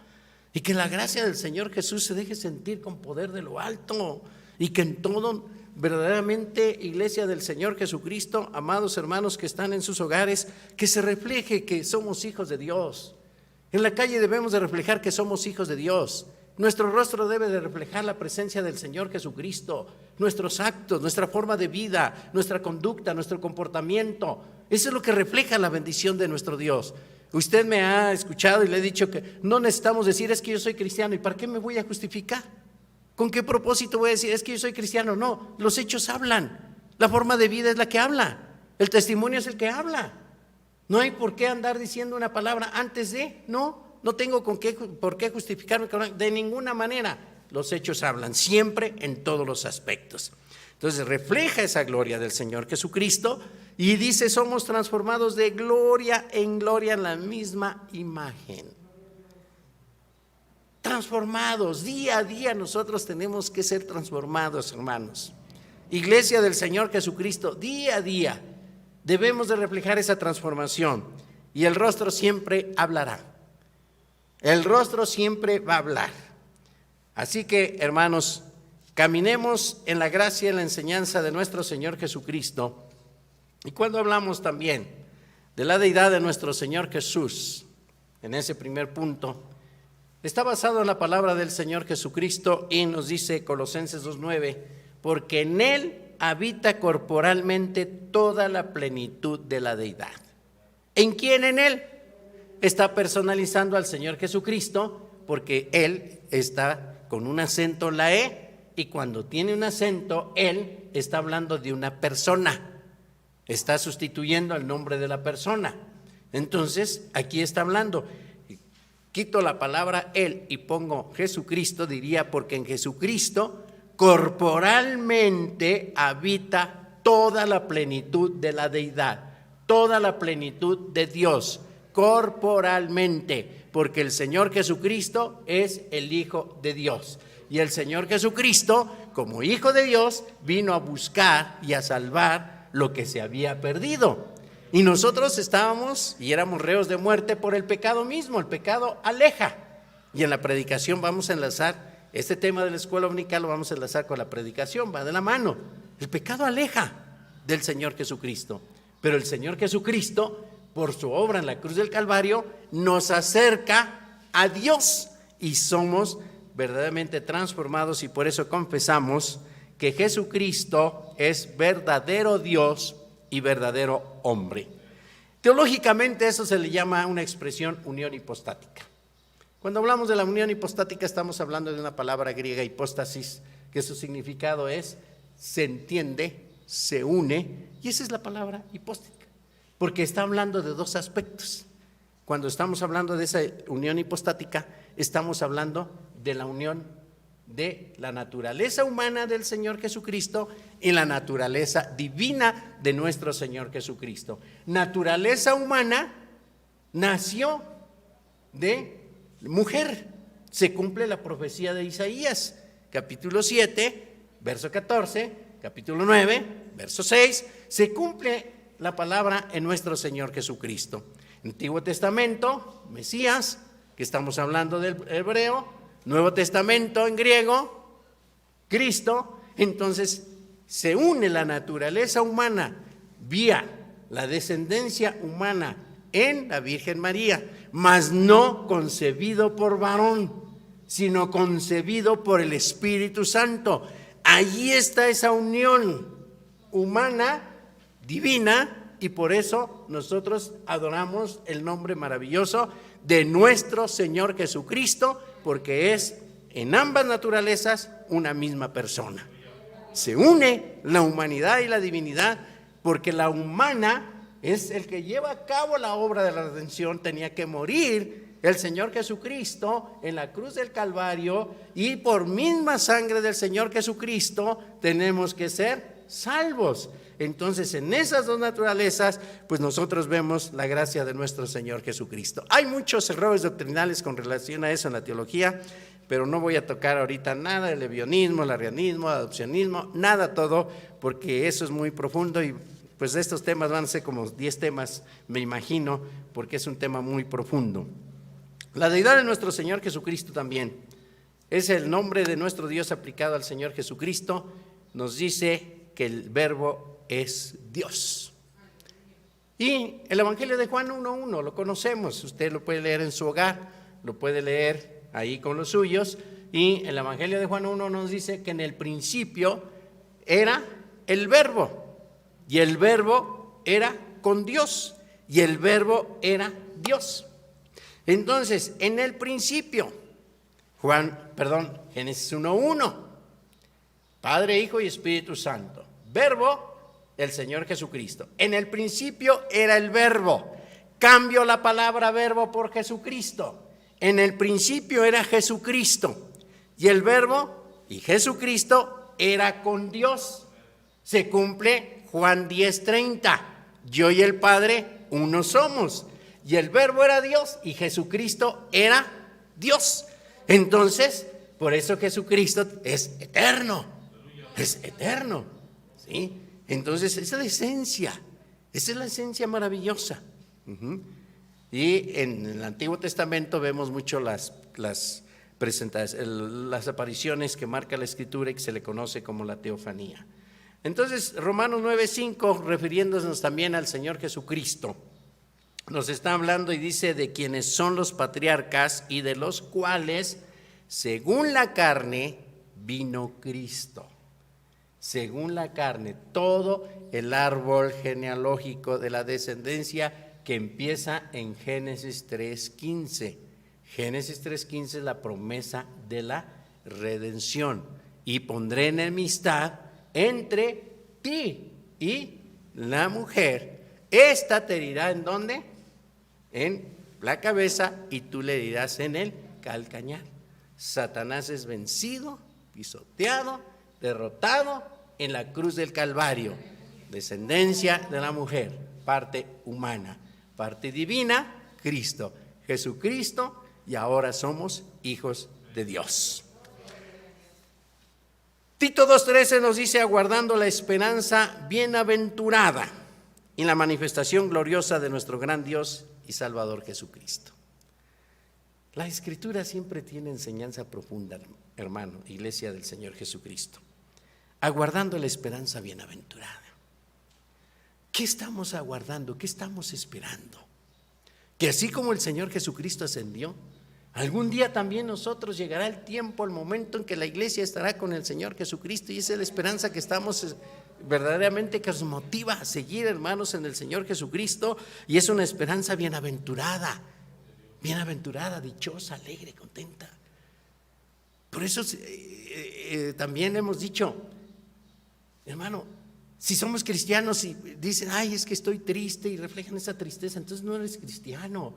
Y que la gracia del Señor Jesús se deje sentir con poder de lo alto. Y que en todo, verdaderamente, iglesia del Señor Jesucristo, amados hermanos que están en sus hogares, que se refleje que somos hijos de Dios. En la calle debemos de reflejar que somos hijos de Dios. Nuestro rostro debe de reflejar la presencia del Señor Jesucristo, nuestros actos, nuestra forma de vida, nuestra conducta, nuestro comportamiento. Eso es lo que refleja la bendición de nuestro Dios. Usted me ha escuchado y le he dicho que no necesitamos decir es que yo soy cristiano. ¿Y para qué me voy a justificar? ¿Con qué propósito voy a decir es que yo soy cristiano? No, los hechos hablan. La forma de vida es la que habla. El testimonio es el que habla. No hay por qué andar diciendo una palabra antes de, no tengo por qué justificarme de ninguna manera. Los hechos hablan siempre en todos los aspectos. Entonces refleja esa gloria del Señor Jesucristo y dice somos transformados de gloria en gloria en la misma imagen. Transformados, día a día nosotros tenemos que ser transformados, hermanos. Iglesia del Señor Jesucristo, día a día debemos de reflejar esa transformación y el rostro siempre hablará. El rostro siempre va a hablar. Así que, hermanos, caminemos en la gracia y en la enseñanza de nuestro Señor Jesucristo. Y cuando hablamos también de la deidad de nuestro Señor Jesús, en ese primer punto, está basado en la palabra del Señor Jesucristo y nos dice Colosenses 2:9, porque en Él habita corporalmente toda la plenitud de la deidad. ¿En quién? En Él. Está personalizando al Señor Jesucristo porque Él está con un acento en la E y cuando tiene un acento, Él está hablando de una persona, está sustituyendo el nombre de la persona. Entonces, aquí está hablando, quito la palabra Él y pongo Jesucristo, diría porque en Jesucristo corporalmente habita toda la plenitud de la deidad, toda la plenitud de Dios. Corporalmente, porque el Señor Jesucristo es el Hijo de Dios. Y el Señor Jesucristo, como Hijo de Dios, vino a buscar y a salvar lo que se había perdido. Y nosotros estábamos y éramos reos de muerte por el pecado mismo. El pecado aleja. Y en la predicación vamos a enlazar, este tema de la escuela dominical lo vamos a enlazar con la predicación, va de la mano. El pecado aleja del Señor Jesucristo. Pero el Señor Jesucristo, por su obra en la cruz del Calvario, nos acerca a Dios y somos verdaderamente transformados y por eso confesamos que Jesucristo es verdadero Dios y verdadero hombre. Teológicamente eso se le llama una expresión unión hipostática. Cuando hablamos de la unión hipostática estamos hablando de una palabra griega hipóstasis, que su significado es se entiende, se une, y esa es la palabra hipóstica. Porque está hablando de dos aspectos. Cuando estamos hablando de esa unión hipostática, estamos hablando de la unión de la naturaleza humana del Señor Jesucristo y la naturaleza divina de nuestro Señor Jesucristo. Naturaleza humana nació de mujer. Se cumple la profecía de Isaías, capítulo 7, verso 14, capítulo 9, verso 6, se cumple la palabra en nuestro Señor Jesucristo. Antiguo Testamento, Mesías, que estamos hablando del hebreo, Nuevo Testamento en griego, Cristo. Entonces se une la naturaleza humana vía la descendencia humana en la Virgen María, mas no concebido por varón, sino concebido por el Espíritu Santo. Allí está esa unión humana divina y por eso nosotros adoramos el nombre maravilloso de nuestro Señor Jesucristo, porque es en ambas naturalezas una misma persona. Se une la humanidad y la divinidad porque la humana es el que lleva a cabo la obra de la redención. Tenía que morir el Señor Jesucristo en la cruz del Calvario y por misma sangre del Señor Jesucristo tenemos que ser salvos. Entonces en esas dos naturalezas pues nosotros vemos la gracia de nuestro Señor Jesucristo. Hay muchos errores doctrinales con relación a eso en la teología, pero no voy a tocar ahorita nada del lesbianismo, el arrianismo, el adopcionismo, nada todo, porque eso es muy profundo y pues de estos temas van a ser como 10 temas, me imagino, porque es un tema muy profundo. La deidad de nuestro Señor Jesucristo también es el nombre de nuestro Dios aplicado al Señor Jesucristo. Nos dice que el verbo es Dios. Y el Evangelio de Juan 1:1 lo conocemos, usted lo puede leer en su hogar, lo puede leer ahí con los suyos, Y el Evangelio de Juan 1 nos dice que en el principio era el Verbo, y el Verbo era con Dios, y el Verbo era Dios. Entonces, en el principio, Génesis 1:1, Padre, Hijo y Espíritu Santo. Verbo, el Señor Jesucristo. En el principio era el Verbo. Cambio la palabra verbo por Jesucristo. En el principio era Jesucristo. Y el Verbo y Jesucristo era con Dios. Se cumple Juan 10:30. Yo y el Padre uno somos. Y el Verbo era Dios y Jesucristo era Dios. Entonces, por eso Jesucristo es eterno. Es eterno. ¿Sí? Entonces, esa es la esencia maravillosa. Y en el Antiguo Testamento vemos mucho las apariciones que marca la Escritura y que se le conoce como la teofanía. Entonces, Romanos 9:5, refiriéndonos también al Señor Jesucristo, nos está hablando y dice de quienes son los patriarcas y de los cuales, según la carne, vino Cristo. Según la carne, todo el árbol genealógico de la descendencia que empieza en Génesis 3:15. Génesis 3:15 es la promesa de la redención. Y pondré enemistad entre ti y la mujer. Esta te herirá ¿en dónde? En la cabeza y tú le herirás en el calcañar. Satanás es vencido, pisoteado, derrotado en la cruz del Calvario. Descendencia de la mujer, parte humana, parte divina, Cristo, Jesucristo, y ahora somos hijos de Dios. Tito 2:13 nos dice: aguardando la esperanza bienaventurada y la manifestación gloriosa de nuestro gran Dios y Salvador Jesucristo. La Escritura siempre tiene enseñanza profunda, hermano, Iglesia del Señor Jesucristo. Aguardando la esperanza bienaventurada. ¿Qué estamos aguardando? ¿Qué estamos esperando? Que así como el Señor Jesucristo ascendió, algún día también nosotros llegará el tiempo, el momento en que la iglesia estará con el Señor Jesucristo, y esa es la esperanza que estamos verdaderamente, que nos motiva a seguir, hermanos, en el Señor Jesucristo, y es una esperanza bienaventurada, dichosa, alegre, contenta. Por eso también hemos dicho, hermano, si somos cristianos y dicen, ay, es que estoy triste, y reflejan esa tristeza, entonces no eres cristiano.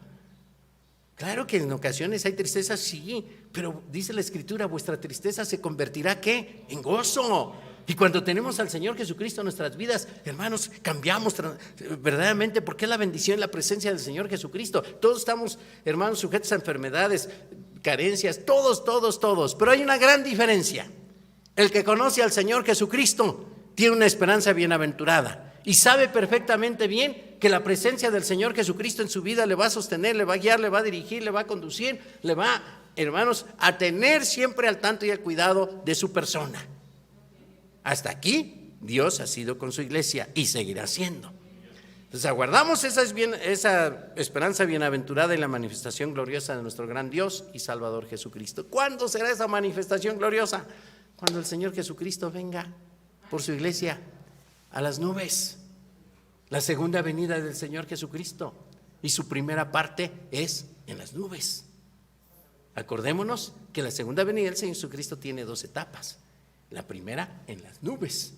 Claro que en ocasiones hay tristeza, sí, pero dice la Escritura, vuestra tristeza se convertirá, ¿qué? En gozo. Y cuando tenemos al Señor Jesucristo en nuestras vidas, hermanos, cambiamos verdaderamente, porque es la bendición y la presencia del Señor Jesucristo. Todos estamos, hermanos, sujetos a enfermedades, carencias, todos, pero hay una gran diferencia. El que conoce al Señor Jesucristo tiene una esperanza bienaventurada y sabe perfectamente bien que la presencia del Señor Jesucristo en su vida le va a sostener, le va a guiar, le va a dirigir, le va a conducir, le va, hermanos, a tener siempre al tanto y al cuidado de su persona. Hasta aquí Dios ha sido con su iglesia y seguirá siendo. Entonces aguardamos esa esperanza bienaventurada y la manifestación gloriosa de nuestro gran Dios y Salvador Jesucristo. ¿Cuándo será esa manifestación gloriosa? Cuando el Señor Jesucristo venga por su iglesia a las nubes, la segunda venida del Señor Jesucristo, y su primera parte es en las nubes. Acordémonos que la segunda venida del Señor Jesucristo tiene 2 etapas. La primera en las nubes.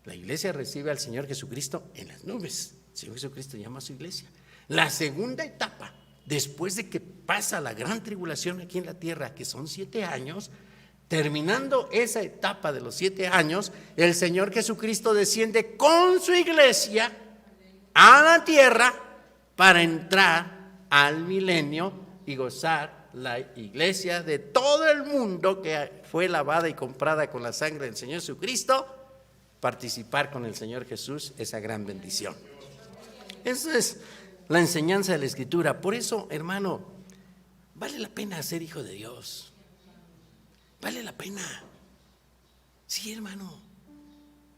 La iglesia recibe al Señor Jesucristo en las nubes. El Señor Jesucristo llama a su iglesia. La segunda etapa, después de que pasa la gran tribulación aquí en la tierra, que son 7 años, terminando esa etapa de los 7 años, el Señor Jesucristo desciende con su iglesia a la tierra para entrar al milenio y gozar la iglesia de todo el mundo que fue lavada y comprada con la sangre del Señor Jesucristo, participar con el Señor Jesús esa gran bendición. Esa es la enseñanza de la Escritura. Por eso, hermano, vale la pena ser hijo de Dios. Vale la pena. Sí, hermano.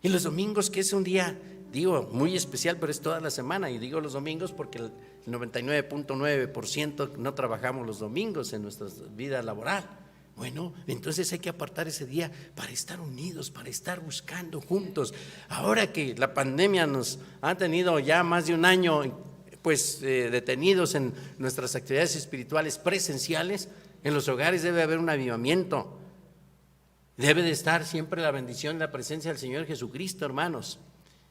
Y los domingos, que es un día, digo, muy especial, pero es toda la semana. Y digo los domingos porque el 99.9% no trabajamos los domingos en nuestra vida laboral. Bueno, entonces hay que apartar ese día para estar unidos, para estar buscando juntos. Ahora que la pandemia nos ha tenido ya más de un año pues detenidos en nuestras actividades espirituales presenciales, en los hogares debe haber un avivamiento. Debe de estar siempre la bendición y la presencia del Señor Jesucristo, hermanos.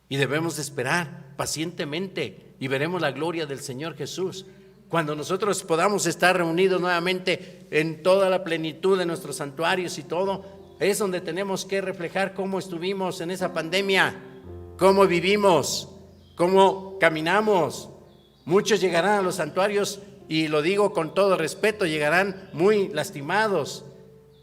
Y debemos de esperar pacientemente y veremos la gloria del Señor Jesús. Cuando nosotros podamos estar reunidos nuevamente en toda la plenitud de nuestros santuarios y todo, es donde tenemos que reflejar cómo estuvimos en esa pandemia, cómo vivimos, cómo caminamos. Muchos llegarán a los santuarios, y lo digo con todo respeto, llegarán muy lastimados,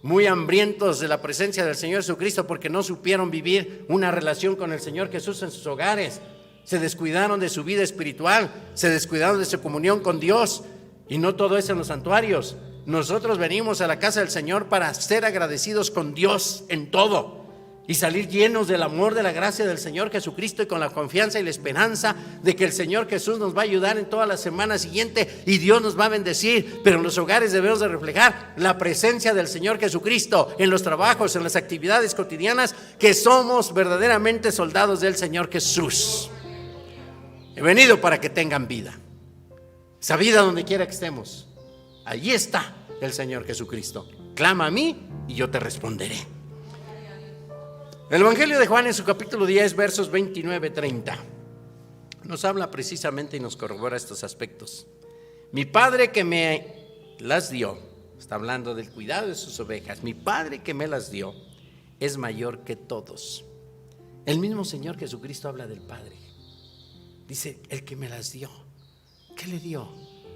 muy hambrientos de la presencia del Señor Jesucristo, porque no supieron vivir una relación con el Señor Jesús en sus hogares. Se descuidaron de su vida espiritual, se descuidaron de su comunión con Dios, y no todo es en los santuarios. Nosotros venimos a la casa del Señor para ser agradecidos con Dios en todo y salir llenos del amor, de la gracia del Señor Jesucristo, y con la confianza y la esperanza de que el Señor Jesús nos va a ayudar en toda la semana siguiente y Dios nos va a bendecir. Pero en los hogares debemos de reflejar la presencia del Señor Jesucristo, en los trabajos, en las actividades cotidianas, que somos verdaderamente soldados del Señor Jesús. He venido para que tengan vida, esa vida donde quiera que estemos. Allí está el Señor Jesucristo. Clama a mí y yo te responderé. El Evangelio de Juan, en su capítulo 10, versos 29-30, nos habla precisamente y nos corrobora estos aspectos. Mi Padre que me las dio, está hablando del cuidado de sus ovejas, mi Padre que me las dio es mayor que todos. El mismo Señor Jesucristo habla del Padre. Dice, el que me las dio. ¿Qué le dio?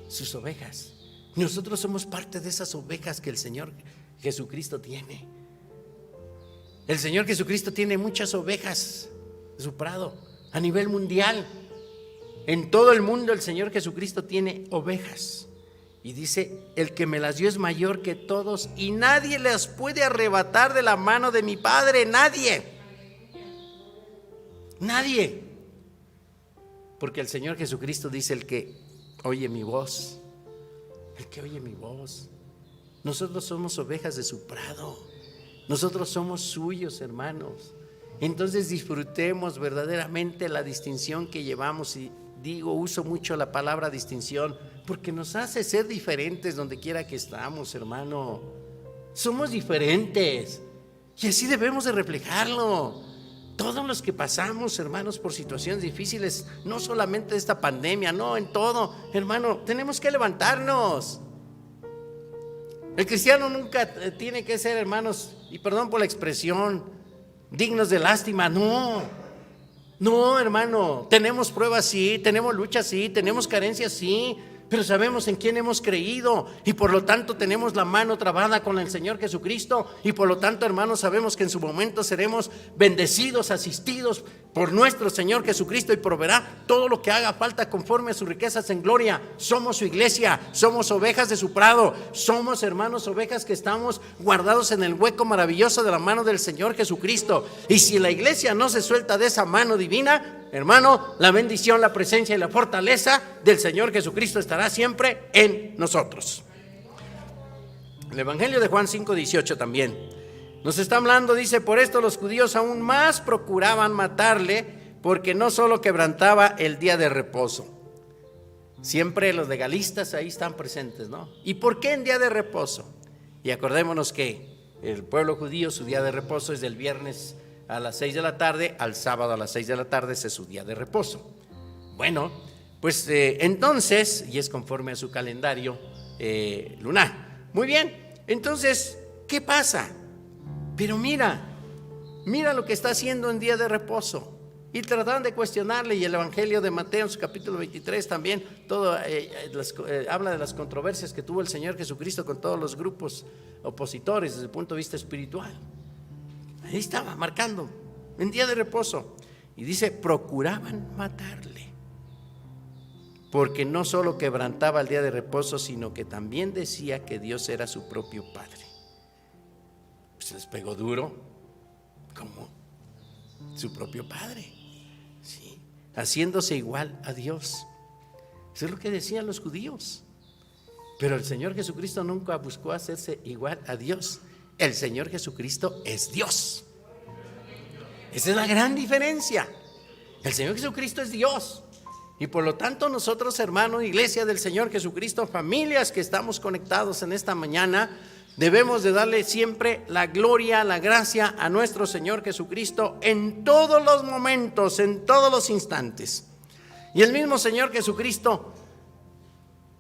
Sus ovejas. Nosotros somos parte de esas ovejas que el Señor Jesucristo tiene. El Señor Jesucristo tiene muchas ovejas de su prado a nivel mundial. En todo el mundo el Señor Jesucristo tiene ovejas. Y dice, el que me las dio es mayor que todos, y nadie las puede arrebatar de la mano de mi Padre. Nadie. Nadie. Porque el Señor Jesucristo dice, el que oye mi voz, el que oye mi voz. Nosotros somos ovejas de su prado, nosotros somos suyos, hermanos. Entonces disfrutemos verdaderamente la distinción que llevamos. Y uso mucho la palabra distinción, porque nos hace ser diferentes donde quiera que estamos, hermano. Somos diferentes, y así debemos de reflejarlo. Todos los que pasamos, hermanos, por situaciones difíciles, no solamente de esta pandemia, no, en todo, hermano, tenemos que levantarnos. El cristiano nunca tiene que ser, hermanos, y perdón por la expresión, dignos de lástima. No, hermano, tenemos pruebas, sí, tenemos luchas, sí, tenemos carencias, sí, pero sabemos en quién hemos creído, y por lo tanto tenemos la mano trabada con el Señor Jesucristo, y por lo tanto, hermanos, sabemos que en su momento seremos bendecidos, asistidos por nuestro Señor Jesucristo, y proveerá todo lo que haga falta conforme a sus riquezas en gloria. Somos su iglesia, somos ovejas de su prado, somos, hermanos, ovejas que estamos guardados en el hueco maravilloso de la mano del Señor Jesucristo. Y si la iglesia no se suelta de esa mano divina, hermano, la bendición, la presencia y la fortaleza del Señor Jesucristo estará siempre en nosotros. El Evangelio de Juan 5:18 también nos está hablando, dice, por esto los judíos aún más procuraban matarle, porque no solo quebrantaba el día de reposo. Siempre los legalistas ahí están presentes, ¿no? ¿Y por qué en día de reposo? Y acordémonos que el pueblo judío, su día de reposo es del viernes a las 6 de la tarde al sábado a las 6 de la tarde, ese es su día de reposo. Bueno, pues entonces, y es conforme a su calendario lunar. Muy bien, entonces, ¿qué pasa? Pero mira lo que está haciendo en día de reposo. Y trataron de cuestionarle, y el Evangelio de Mateo en su capítulo 23 también todo habla de las controversias que tuvo el Señor Jesucristo con todos los grupos opositores desde el punto de vista espiritual. Ahí estaba marcando en día de reposo, y dice, procuraban matarle, porque no solo quebrantaba el día de reposo, sino que también decía que Dios era su propio Padre. Pues les pegó duro, como su propio Padre, ¿sí? Haciéndose igual a Dios. Eso es lo que decían los judíos. Pero el Señor Jesucristo nunca buscó hacerse igual a Dios. El Señor Jesucristo es Dios. Esa es la gran diferencia. El Señor Jesucristo es Dios. Y por lo tanto nosotros, hermanos, iglesia del Señor Jesucristo, familias que estamos conectados en esta mañana, debemos de darle siempre la gloria, la gracia a nuestro Señor Jesucristo en todos los momentos, en todos los instantes. Y el mismo Señor Jesucristo,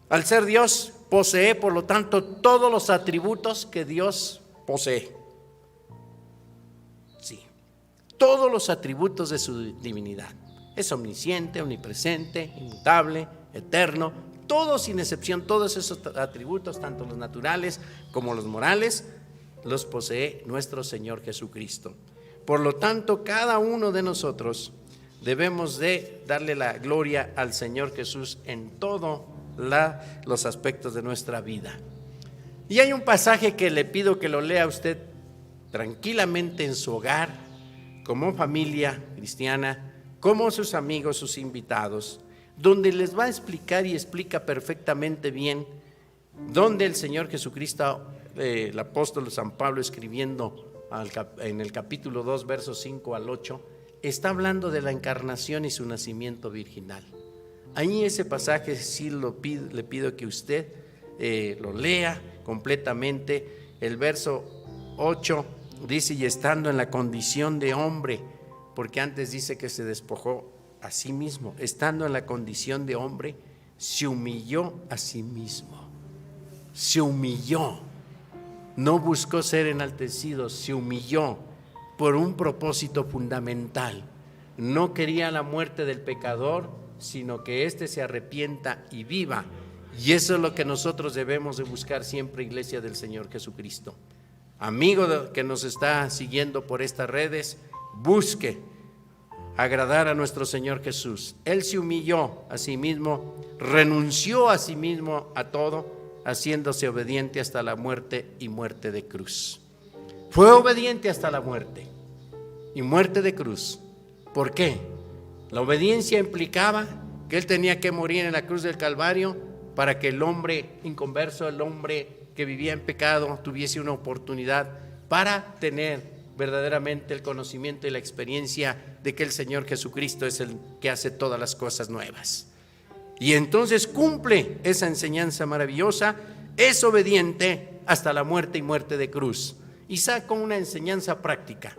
al ser Dios, posee, por lo tanto, todos los atributos que Dios posee. Sí, todos los atributos de su divinidad. Es omnisciente, omnipresente, inmutable, eterno, todos sin excepción, todos esos atributos, tanto los naturales como los morales, los posee nuestro Señor Jesucristo. Por lo tanto, cada uno de nosotros debemos de darle la gloria al Señor Jesús en todos los aspectos de nuestra vida. Y hay un pasaje que le pido que lo lea usted tranquilamente en su hogar, como familia cristiana, como sus amigos, sus invitados, donde les va a explicar y explica perfectamente bien donde el Señor Jesucristo, el apóstol San Pablo escribiendo en el capítulo 2, versos 5 al 8, está hablando de la encarnación y su nacimiento virginal. Ahí ese pasaje sí le pido que usted lo lea completamente. El verso 8 dice: y estando en la condición de hombre, porque antes dice que se despojó a sí mismo, estando en la condición de hombre, se humilló a sí mismo. Se humilló, no buscó ser enaltecido, se humilló por un propósito fundamental. No quería la muerte del pecador, sino que éste se arrepienta y viva. Y eso es lo que nosotros debemos de buscar siempre, iglesia del Señor Jesucristo. Amigo que nos está siguiendo por estas redes, busque agradar a nuestro Señor Jesús. Él se humilló a sí mismo, renunció a sí mismo a todo, haciéndose obediente hasta la muerte y muerte de cruz. Fue obediente hasta la muerte y muerte de cruz. ¿Por qué? La obediencia implicaba que Él tenía que morir en la cruz del Calvario para que el hombre inconverso, el hombre que vivía en pecado, tuviese una oportunidad para tener verdaderamente el conocimiento y la experiencia de que el Señor Jesucristo es el que hace todas las cosas nuevas. Y entonces cumple esa enseñanza maravillosa, es obediente hasta la muerte y muerte de cruz. Y saca una enseñanza práctica.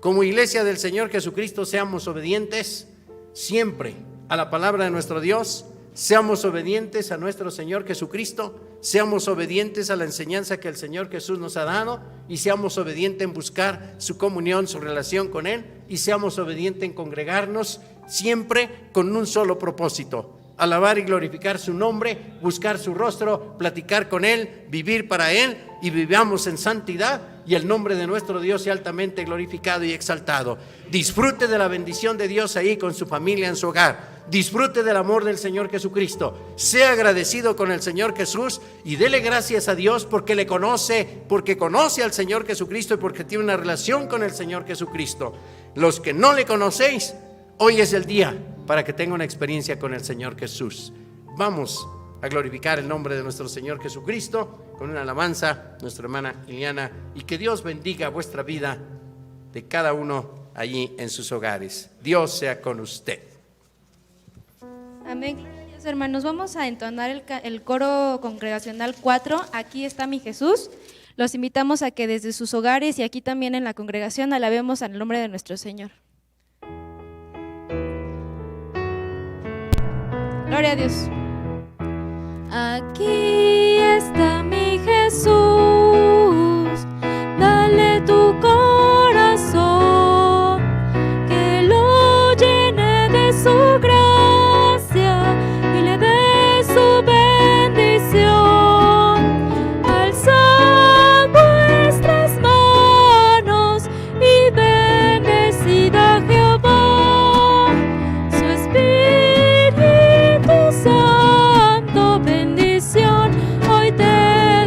Como iglesia del Señor Jesucristo, seamos obedientes siempre a la palabra de nuestro Dios, seamos obedientes a nuestro Señor Jesucristo, seamos obedientes a la enseñanza que el Señor Jesús nos ha dado, y seamos obedientes en buscar su comunión, su relación con Él, y seamos obedientes en congregarnos siempre con un solo propósito: alabar y glorificar su nombre, buscar su rostro, platicar con Él, vivir para Él, y vivamos en santidad, y el nombre de nuestro Dios sea altamente glorificado y exaltado. Disfrute de la bendición de Dios ahí con su familia en su hogar. Disfrute del amor del Señor Jesucristo. Sea agradecido con el Señor Jesús y dele gracias a Dios porque le conoce, porque conoce al Señor Jesucristo y porque tiene una relación con el Señor Jesucristo. Los que no le conocéis, hoy es el día para que tenga una experiencia con el Señor Jesús. Vamos a glorificar el nombre de nuestro Señor Jesucristo con una alabanza, nuestra hermana Iliana, y que Dios bendiga vuestra vida de cada uno allí en sus hogares. Dios sea con usted. Amén, gloria a Dios, hermanos. Vamos a entonar el coro congregacional 4, Aquí está mi Jesús. Los invitamos a que desde sus hogares y aquí también en la congregación alabemos al nombre de nuestro Señor. Gloria a Dios. Aquí está mi Jesús, dale tu corazón, que lo llene de su gracia y le dé su bendición. Alzad vuestras manos y bendecid a Jehová, su Espíritu Santo bendición hoy te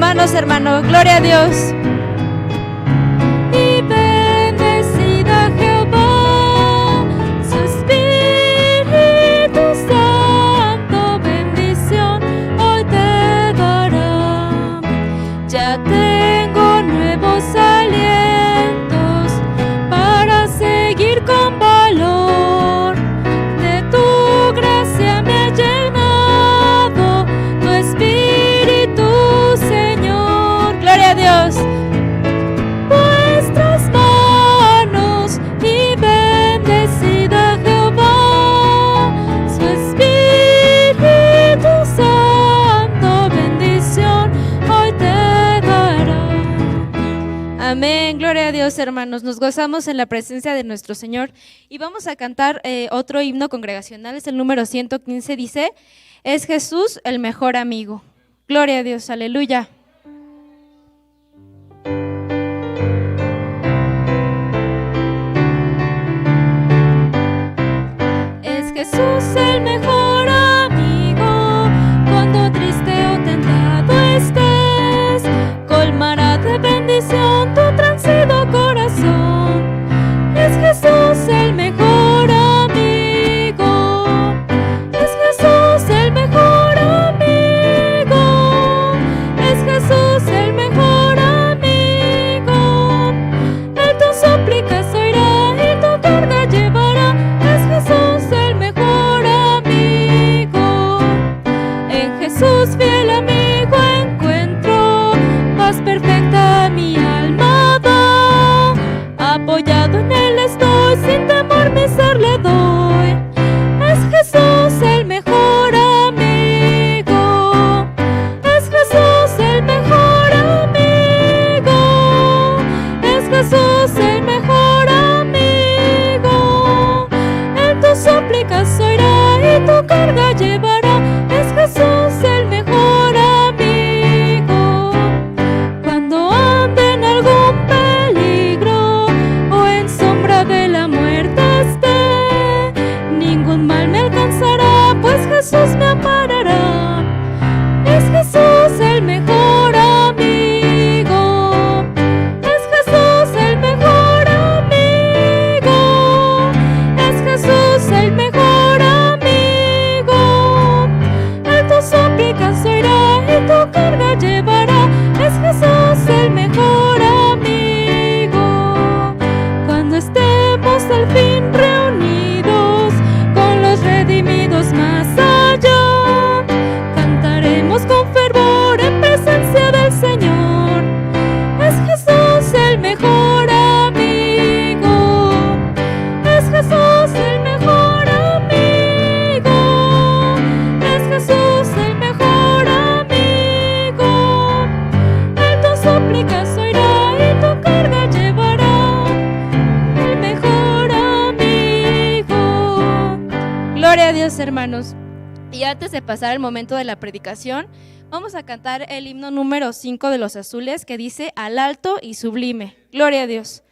manos, hermano. Gloria a Dios. Y bendecida Jehová, su Espíritu Santo, bendición hoy te dará. Ya tengo nuevos alientos para seguir con valor. De tu gracia me ha llenado tu Espíritu, Señor. Gloria a Dios. Vuestras manos y bendecida Jehová, su Espíritu Santo, bendición hoy te dará. Amén. Gloria a Dios, hermanos. Nos gozamos en la presencia de nuestro Señor y vamos a cantar otro himno congregacional. Es el número 115. Dice: es Jesús el mejor amigo. Gloria a Dios. Aleluya. Es Jesús el mejor amigo, cuando triste o tentado estés, colmará de bendición tu transido corazón. Es Jesús el mejor amigo, es Jesús el mejor amigo, es Jesús el mejor amigo. Él tus súplicas oirá y tu carga llevará. Es Jesús el mejor amigo. En Jesús fiel amigo encuentro paz perfecta, mi alma va. Apoyado en él estoy, sin temor mi ser le doy. Es Jesús el mejor amigo, es Jesús el mejor amigo, es Jesús el mejor amigo. En tus súplicas oirá y tu carga llevará. Es Jesús el mejor amigo. Cuando ande en algún peligro o en sombra de la muerte esté, ningún mal me alcanzará, pues Jesús me amparará. Es Jesús el mejor amigo, es Jesús el mejor amigo, es Jesús el mejor amigo. En tus súplicas oirá y tu carga llevará. Es Jesús el mejor amigo. Cuando estemos al fin reunidos con los redimidos más allá, cantaremos con fervor en presencia del Señor. Es Jesús el mejor amigo, es Jesús el mejor amigo, es Jesús el mejor amigo. En tus súplicas oirá y tu carga llevará. El mejor amigo. Gloria a Dios, hermanos. Y antes de pasar al momento de la predicación, vamos a cantar el himno número 5 de los azules, que dice: al alto y sublime. Gloria a Dios.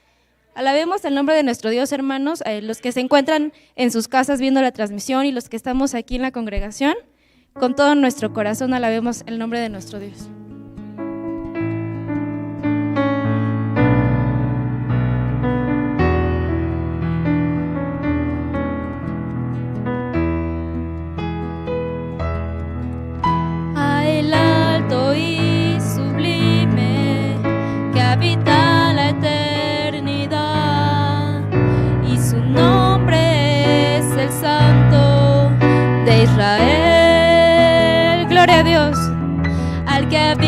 Alabemos el nombre de nuestro Dios, hermanos, los que se encuentran en sus casas viendo la transmisión y los que estamos aquí en la congregación. Con todo nuestro corazón alabemos el nombre de nuestro Dios. Al alto y sublime, que habita la eternidad, y su nombre es el Santo de Israel. Gloria a Dios. Al que habita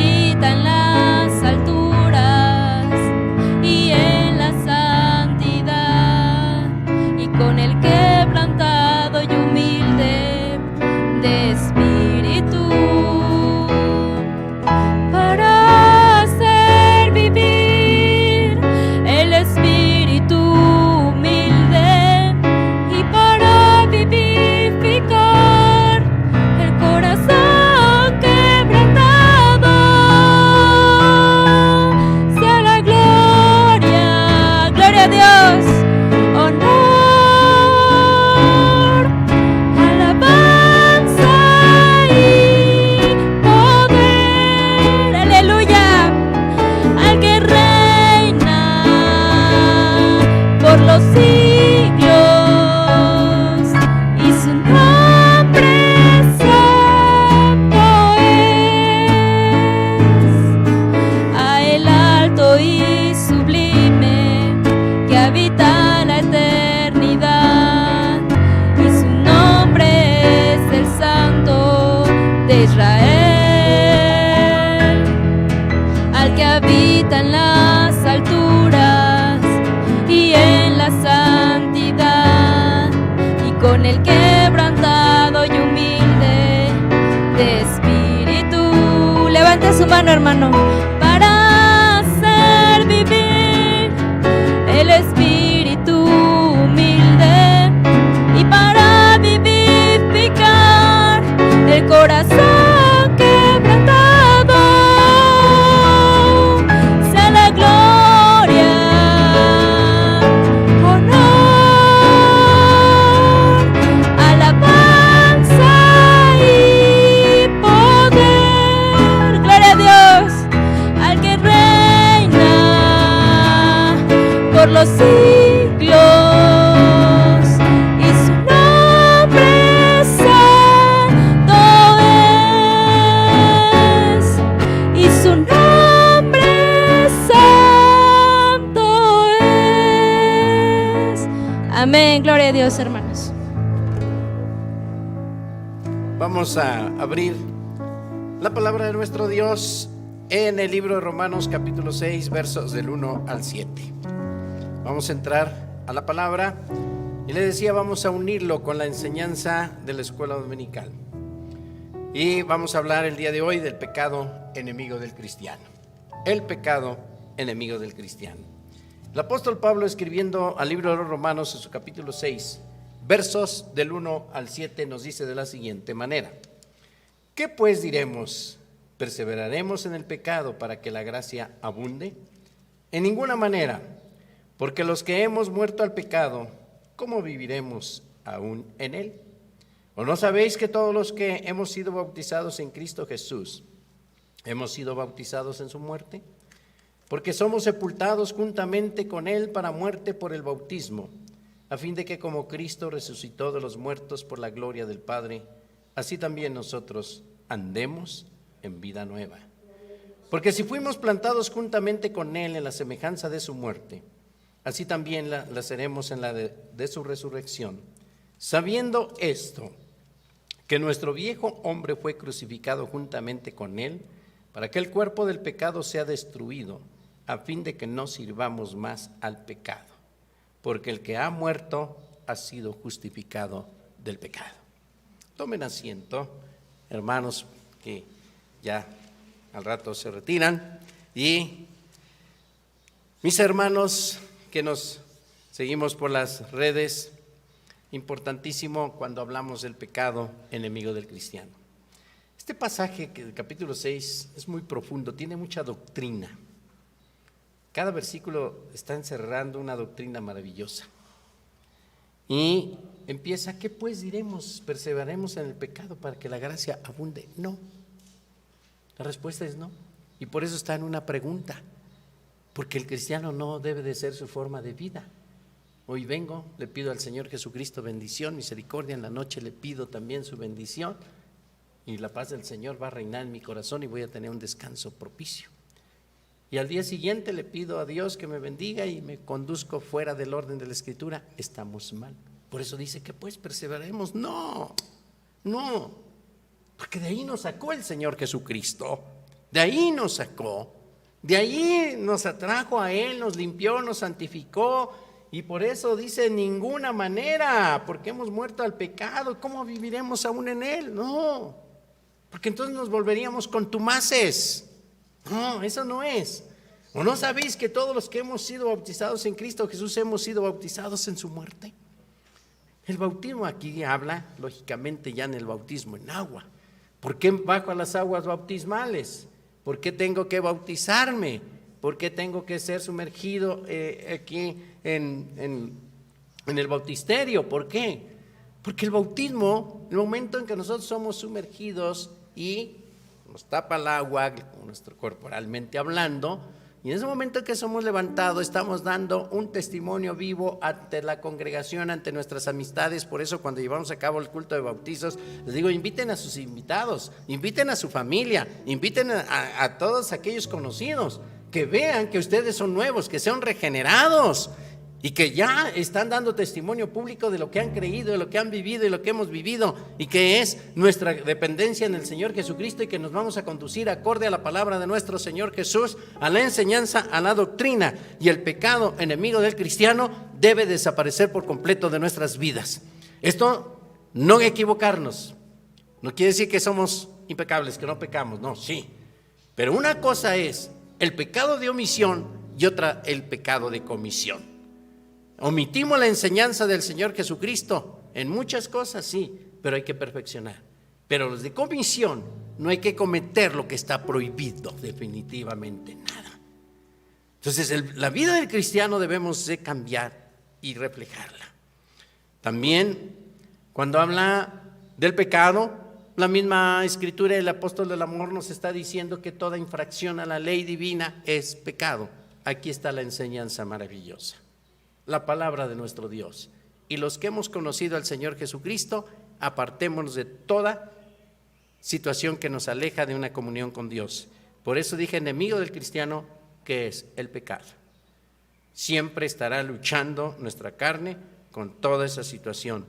con el quebrantado y humilde de espíritu. Levante su mano, hermano, para hacer vivir el espíritu humilde y para vivificar el corazón quebrantado. Sea la gloria, honor, alabanza y poder. Gloria a Dios, al que reina por los siglos, y su nombre santo es, y su nombre santo es. Amén, gloria a Dios, hermanos. Vamos a abrir la palabra de nuestro Dios en el libro de Romanos capítulo 6, versos del 1 al 7. Vamos a entrar a la palabra y le decía, vamos a unirlo con la enseñanza de la escuela dominical. Y vamos a hablar el día de hoy del pecado enemigo del cristiano. El pecado enemigo del cristiano. El apóstol Pablo, escribiendo al libro de los Romanos en su capítulo 6, versos del 1 al 7, nos dice de la siguiente manera: ¿qué pues diremos? ¿Perseveraremos en el pecado para que la gracia abunde? En ninguna manera, porque los que hemos muerto al pecado, ¿cómo viviremos aún en él? ¿O no sabéis que todos los que hemos sido bautizados en Cristo Jesús, hemos sido bautizados en su muerte? Porque somos sepultados juntamente con él para muerte por el bautismo, a fin de que como Cristo resucitó de los muertos por la gloria del Padre, así también nosotros andemos en vida nueva. Porque si fuimos plantados juntamente con él en la semejanza de su muerte, así también la seremos en la de su resurrección, sabiendo esto, que nuestro viejo hombre fue crucificado juntamente con él, para que el cuerpo del pecado sea destruido, a fin de que no sirvamos más al pecado, porque el que ha muerto ha sido justificado del pecado. Tomen asiento, hermanos, que ya al rato se retiran, y mis hermanos que nos seguimos por las redes, importantísimo cuando hablamos del pecado enemigo del cristiano. Este pasaje del capítulo 6 es muy profundo, tiene mucha doctrina. Cada versículo está encerrando una doctrina maravillosa. Y empieza, ¿qué pues diremos? ¿Perseveraremos en el pecado para que la gracia abunde? No. La respuesta es no. Y por eso está en una pregunta. Porque el cristiano no debe de ser su forma de vida. Hoy vengo, le pido al Señor Jesucristo bendición, misericordia. En la noche le pido también su bendición. Y la paz del Señor va a reinar en mi corazón y voy a tener un descanso propicio. Y al día siguiente le pido a Dios que me bendiga y me conduzco fuera del orden de la Escritura. Estamos mal. Por eso dice que pues perseveraremos. No, porque de ahí nos sacó el Señor Jesucristo. De ahí nos sacó. De ahí nos atrajo a Él, nos limpió, nos santificó. Y por eso dice, en ninguna manera, porque hemos muerto al pecado. ¿Cómo viviremos aún en Él? No, porque entonces nos volveríamos contumaces. No, eso no es. ¿O no sabéis que todos los que hemos sido bautizados en Cristo Jesús hemos sido bautizados en su muerte? El bautismo aquí habla, lógicamente, ya en el bautismo en agua. ¿Por qué bajo a las aguas bautismales? ¿Por qué tengo que bautizarme? ¿Por qué tengo que ser sumergido aquí en el bautisterio? ¿Por qué? Porque el bautismo, el momento en que nosotros somos sumergidos y nos tapa el agua, nuestro corporalmente hablando, y en ese momento en que somos levantados, estamos dando un testimonio vivo ante la congregación, ante nuestras amistades. Por eso cuando llevamos a cabo el culto de bautizos, les digo, inviten a sus invitados, inviten a su familia, inviten a todos aquellos conocidos, que vean que ustedes son nuevos, que sean regenerados, y que ya están dando testimonio público de lo que han creído, de lo que han vivido y lo que hemos vivido, y que es nuestra dependencia en el Señor Jesucristo, y que nos vamos a conducir acorde a la palabra de nuestro Señor Jesús, a la enseñanza, a la doctrina. Y el pecado enemigo del cristiano debe desaparecer por completo de nuestras vidas. Esto, no equivocarnos, no quiere decir que somos impecables, que no pecamos, no, sí. Pero una cosa es el pecado de omisión y otra el pecado de comisión. Omitimos la enseñanza del Señor Jesucristo en muchas cosas, sí, pero hay que perfeccionar. Pero los de comisión no hay que cometer lo que está prohibido, definitivamente nada. Entonces la vida del cristiano debemos de cambiar y reflejarla. También cuando habla del pecado, la misma escritura del apóstol del amor nos está diciendo que toda infracción a la ley divina es pecado. Aquí está la enseñanza maravillosa, la palabra de nuestro Dios. Y los que hemos conocido al Señor Jesucristo, apartémonos de toda situación que nos aleja de una comunión con Dios. Por eso dije, enemigo del cristiano, ¿qué es? El pecado. Siempre estará luchando nuestra carne con toda esa situación.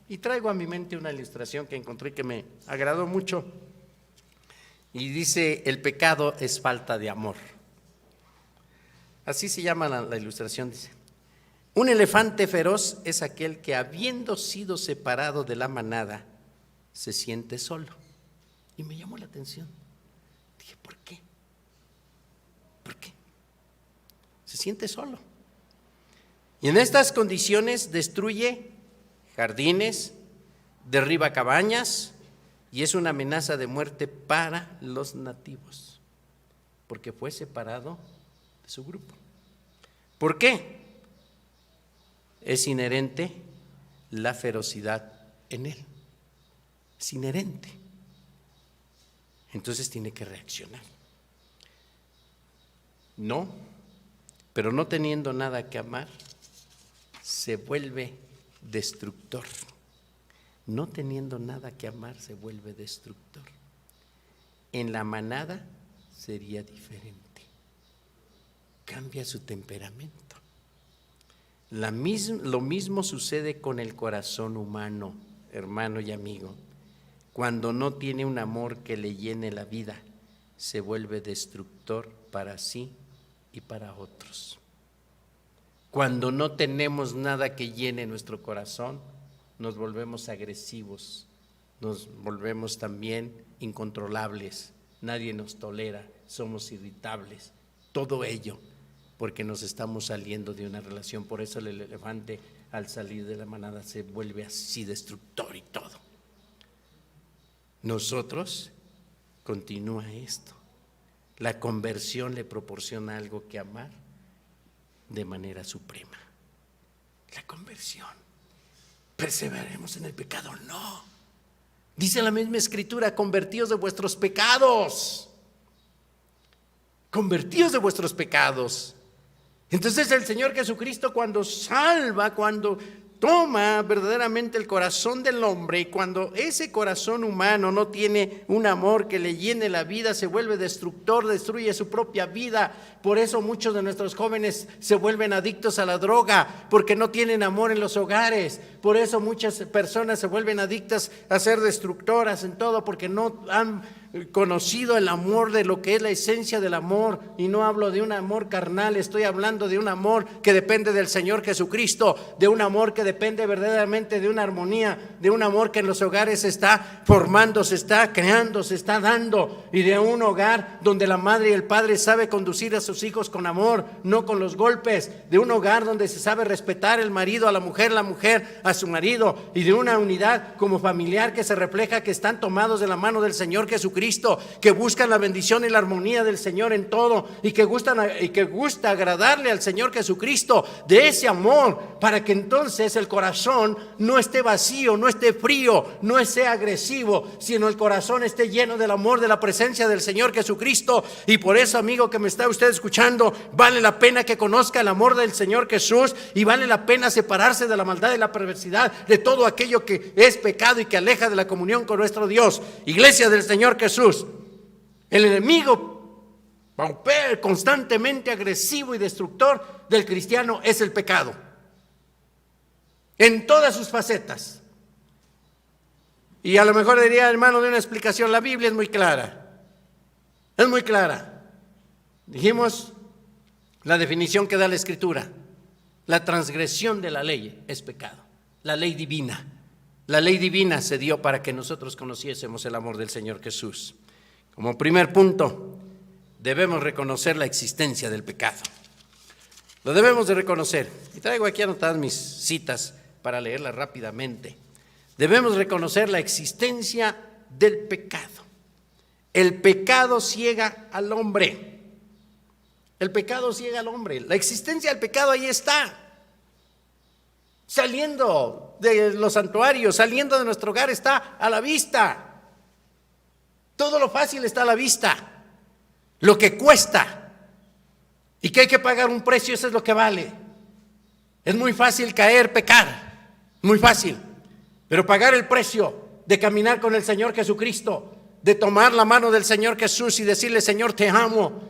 Y traigo a mi mente una ilustración que encontré que me agradó mucho. Y dice, el pecado es falta de amor. Así se llama la ilustración, dice. Un elefante feroz es aquel que, habiendo sido separado de la manada, se siente solo. Y me llamó la atención. Dije, ¿por qué? ¿Por qué? Se siente solo. Y en estas condiciones destruye jardines, derriba cabañas y es una amenaza de muerte para los nativos, porque fue separado de su grupo. ¿Por qué? Es inherente la ferocidad en él. Es inherente. Entonces tiene que reaccionar. No, pero no teniendo nada que amar, se vuelve destructor. No teniendo nada que amar, se vuelve destructor. En la manada sería diferente. Cambia su temperamento. Lo mismo sucede con el corazón humano, hermano y amigo. Cuando no tiene un amor que le llene la vida, se vuelve destructor para sí y para otros. Cuando no tenemos nada que llene nuestro corazón, nos volvemos agresivos, nos volvemos también incontrolables, nadie nos tolera, somos irritables, todo ello porque nos estamos saliendo de una relación. Por eso el elefante al salir de la manada se vuelve así destructor y todo. Nosotros, continúa esto, la conversión le proporciona algo que amar de manera suprema. La conversión. ¿Perseveraremos en el pecado? No. Dice la misma escritura, convertíos de vuestros pecados. Convertíos de vuestros pecados. Entonces el Señor Jesucristo, cuando salva, cuando toma verdaderamente el corazón del hombre, y cuando ese corazón humano no tiene un amor que le llene la vida, se vuelve destructor, destruye su propia vida. Por eso muchos de nuestros jóvenes se vuelven adictos a la droga, porque no tienen amor en los hogares. Por eso muchas personas se vuelven adictas a ser destructoras en todo, porque no han conocido el amor, de lo que es la esencia del amor. Y no hablo de un amor carnal, estoy hablando de un amor que depende del Señor Jesucristo, de un amor que depende verdaderamente de una armonía, de un amor que en los hogares se está formando, se está creando, se está dando, y de un hogar donde la madre y el padre sabe conducir a sus hijos con amor, no con los golpes, de un hogar donde se sabe respetar el marido a la mujer a su marido, y de una unidad como familiar que se refleja que están tomados de la mano del Señor Jesucristo, que buscan la bendición y la armonía del Señor en todo, y que gusta agradarle al Señor Jesucristo, de ese amor, para que entonces el corazón no esté vacío, no esté frío, no esté agresivo, sino el corazón esté lleno del amor, de la presencia del Señor Jesucristo. Y por eso, amigo que me está usted escuchando, vale la pena que conozca el amor del Señor Jesús, y vale la pena separarse de la maldad y la perversidad, de todo aquello que es pecado y que aleja de la comunión con nuestro Dios. Iglesia del Señor Jesús, el enemigo constantemente agresivo y destructor del cristiano es el pecado, en todas sus facetas. Y a lo mejor diría, hermano, de una explicación, la Biblia es muy clara. Es muy clara. Dijimos la definición que da la Escritura: la transgresión de la ley es pecado, la ley divina. La ley divina se dio para que nosotros conociésemos el amor del Señor Jesús. Como primer punto, debemos reconocer la existencia del pecado. Lo debemos de reconocer. Y traigo aquí anotadas mis citas para leerlas rápidamente. Debemos reconocer la existencia del pecado. El pecado ciega al hombre. El pecado ciega al hombre. La existencia del pecado ahí está. Saliendo de los santuarios, saliendo de nuestro hogar, está a la vista. Todo lo fácil está a la vista. Lo que cuesta y que hay que pagar un precio, eso es lo que vale. Es muy fácil caer, pecar, muy fácil. Pero pagar el precio de caminar con el Señor Jesucristo, de tomar la mano del Señor Jesús y decirle: Señor, te amo,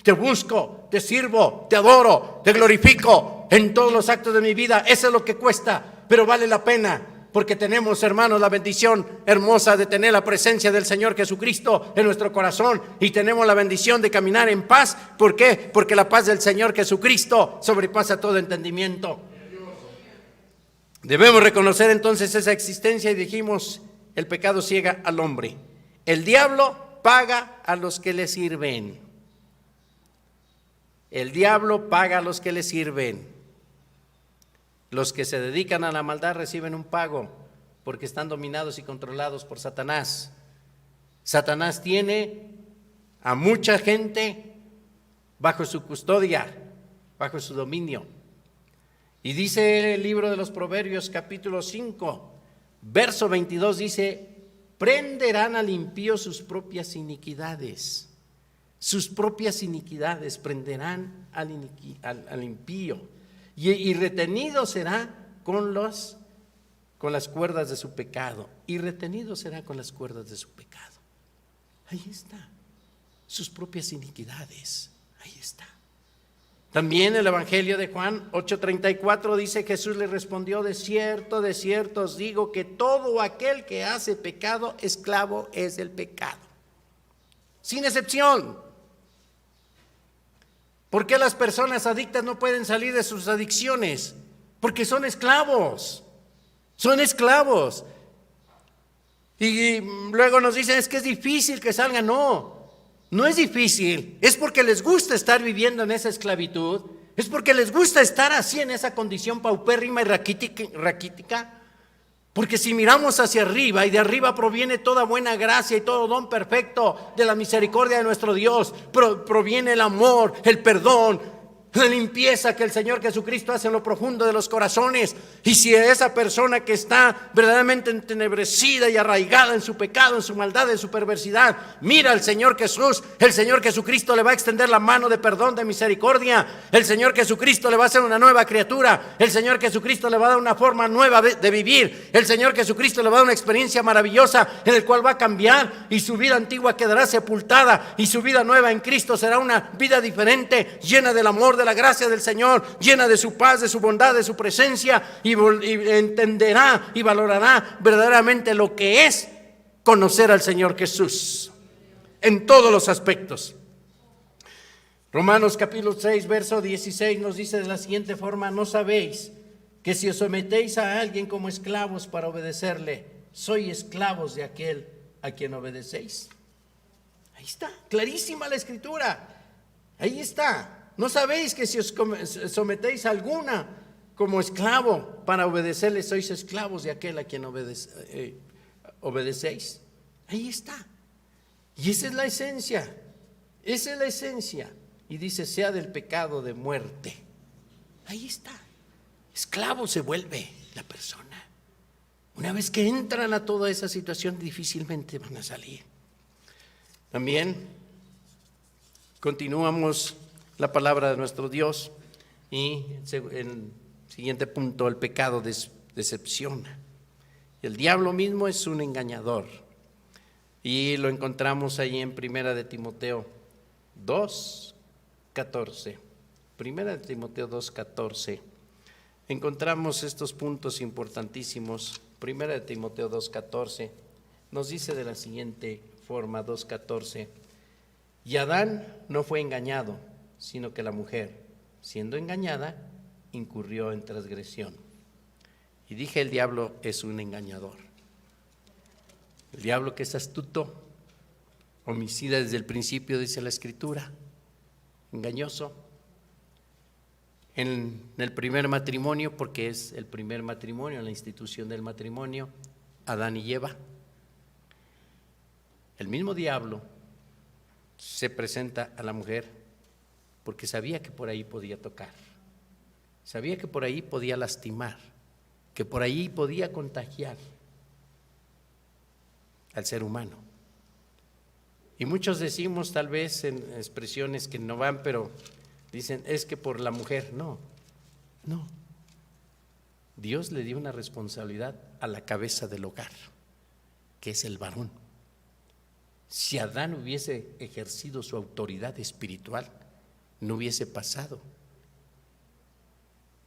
te busco, te sirvo, te adoro, te glorifico en todos los actos de mi vida. Eso es lo que cuesta, pero vale la pena, porque tenemos, hermanos, la bendición hermosa de tener la presencia del Señor Jesucristo en nuestro corazón, y tenemos la bendición de caminar en paz. ¿Por qué? Porque la paz del Señor Jesucristo sobrepasa todo entendimiento. Debemos reconocer entonces esa existencia, y dijimos: el pecado ciega al hombre. El diablo paga a los que le sirven. El diablo paga a los que le sirven. Los que se dedican a la maldad reciben un pago, porque están dominados y controlados por Satanás. Satanás tiene a mucha gente bajo su custodia, bajo su dominio. Y dice el libro de los Proverbios, capítulo 5, verso 22, dice: prenderán al impío sus propias iniquidades. Sus propias iniquidades prenderán al impío, y retenido será con las cuerdas de su pecado. Y retenido será con las cuerdas de su pecado. Ahí está, sus propias iniquidades, ahí está. También el Evangelio de Juan 8:34 dice: Jesús le respondió: de cierto os digo que todo aquel que hace pecado, esclavo es del pecado. Sin excepción. ¿Por qué las personas adictas no pueden salir de sus adicciones? Porque son esclavos. Son esclavos. Y luego nos dicen: es que es difícil que salgan. No es difícil. Es porque les gusta estar viviendo en esa esclavitud. Es porque les gusta estar así, en esa condición paupérrima y raquítica. Porque si miramos hacia arriba, y de arriba proviene toda buena gracia y todo don perfecto de la misericordia de nuestro Dios, proviene el amor, el perdón, la limpieza que el Señor Jesucristo hace en lo profundo de los corazones. Y si esa persona que está verdaderamente entenebrecida y arraigada en su pecado, en su maldad, en su perversidad, mira al Señor Jesús, el Señor Jesucristo le va a extender la mano de perdón, de misericordia. El Señor Jesucristo le va a hacer una nueva criatura. El Señor Jesucristo le va a dar una forma nueva de vivir. El Señor Jesucristo le va a dar una experiencia maravillosa, en el cual va a cambiar, y su vida antigua quedará sepultada, y su vida nueva en Cristo será una vida diferente, llena del amor, de la gracia del Señor, llena de su paz, de su bondad, de su presencia, y entenderá y valorará verdaderamente lo que es conocer al Señor Jesús en todos los aspectos. Romanos capítulo 6, verso 16 nos dice de la siguiente forma: ¿no sabéis que si os sometéis a alguien como esclavos para obedecerle, sois esclavos de aquel a quien obedecéis? Ahí está, clarísima la escritura. Ahí está. ¿No sabéis que si os sometéis a alguna como esclavo para obedecerle, sois esclavos de aquel a quien obedecéis? Ahí está. Y esa es la esencia. Esa es la esencia. Y dice: sea del pecado de muerte. Ahí está. Esclavo se vuelve la persona. Una vez que entran a toda esa situación, difícilmente van a salir. También continuamos la palabra de nuestro Dios, y el siguiente punto: el pecado decepciona. El diablo mismo es un engañador, y lo encontramos ahí en Primera de Timoteo 2:14. Primera de Timoteo 2:14. Encontramos estos puntos importantísimos. Primera de Timoteo 2:14 nos dice de la siguiente forma: 2:14. Y Adán no fue engañado, sino que la mujer, siendo engañada, incurrió en transgresión. Y dije, el diablo es un engañador. El diablo que es astuto, homicida desde el principio, dice la Escritura, engañoso. En el primer matrimonio, porque es el primer matrimonio, la institución del matrimonio, Adán y Eva. El mismo diablo se presenta a la mujer porque sabía que por ahí podía tocar, sabía que por ahí podía lastimar, que por ahí podía contagiar al ser humano. Y muchos decimos tal vez en expresiones que no van, pero dicen, es que por la mujer. No. Dios le dio una responsabilidad a la cabeza del hogar, que es el varón. Si Adán hubiese ejercido su autoridad espiritual, no hubiese pasado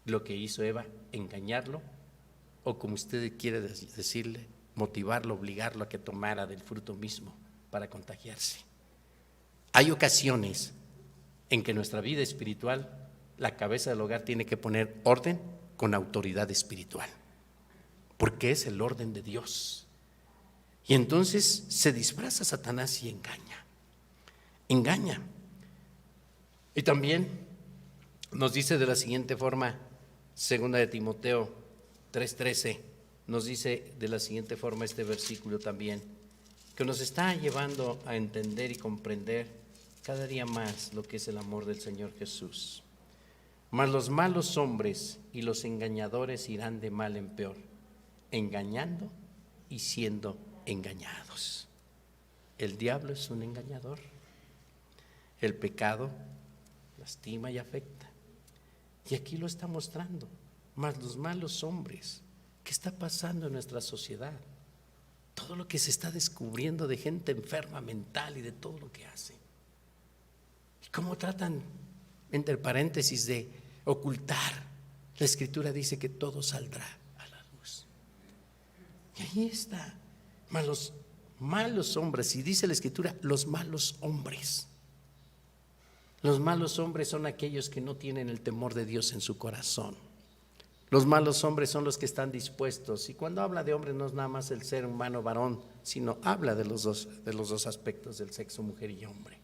lo que hizo Eva, engañarlo, o como usted quiere decirle, motivarlo, obligarlo a que tomara del fruto mismo para contagiarse. Hay ocasiones en que nuestra vida espiritual, la cabeza del hogar tiene que poner orden con autoridad espiritual, porque es el orden de Dios. Y entonces se disfraza Satanás y engaña. Y también nos dice de la siguiente forma, 2 de Timoteo 3:13, nos dice de la siguiente forma este versículo también, que nos está llevando a entender y comprender cada día más lo que es el amor del Señor Jesús. Mas los malos hombres y los engañadores irán de mal en peor, engañando y siendo engañados. El diablo es un engañador. El pecado lastima y afecta. Y aquí lo está mostrando. Mas los malos hombres, ¿qué está pasando en nuestra sociedad? Todo lo que se está descubriendo de gente enferma mental y de todo lo que hacen. Y cómo tratan, entre paréntesis, de ocultar. La Escritura dice que todo saldrá a la luz. Y ahí está. Mas los malos hombres, y dice la Escritura, los malos hombres. Los malos hombres son aquellos que no tienen el temor de Dios en su corazón. Los malos hombres son los que están dispuestos, y cuando habla de hombre no es nada más el ser humano varón, sino habla de los dos aspectos del sexo, mujer y hombre.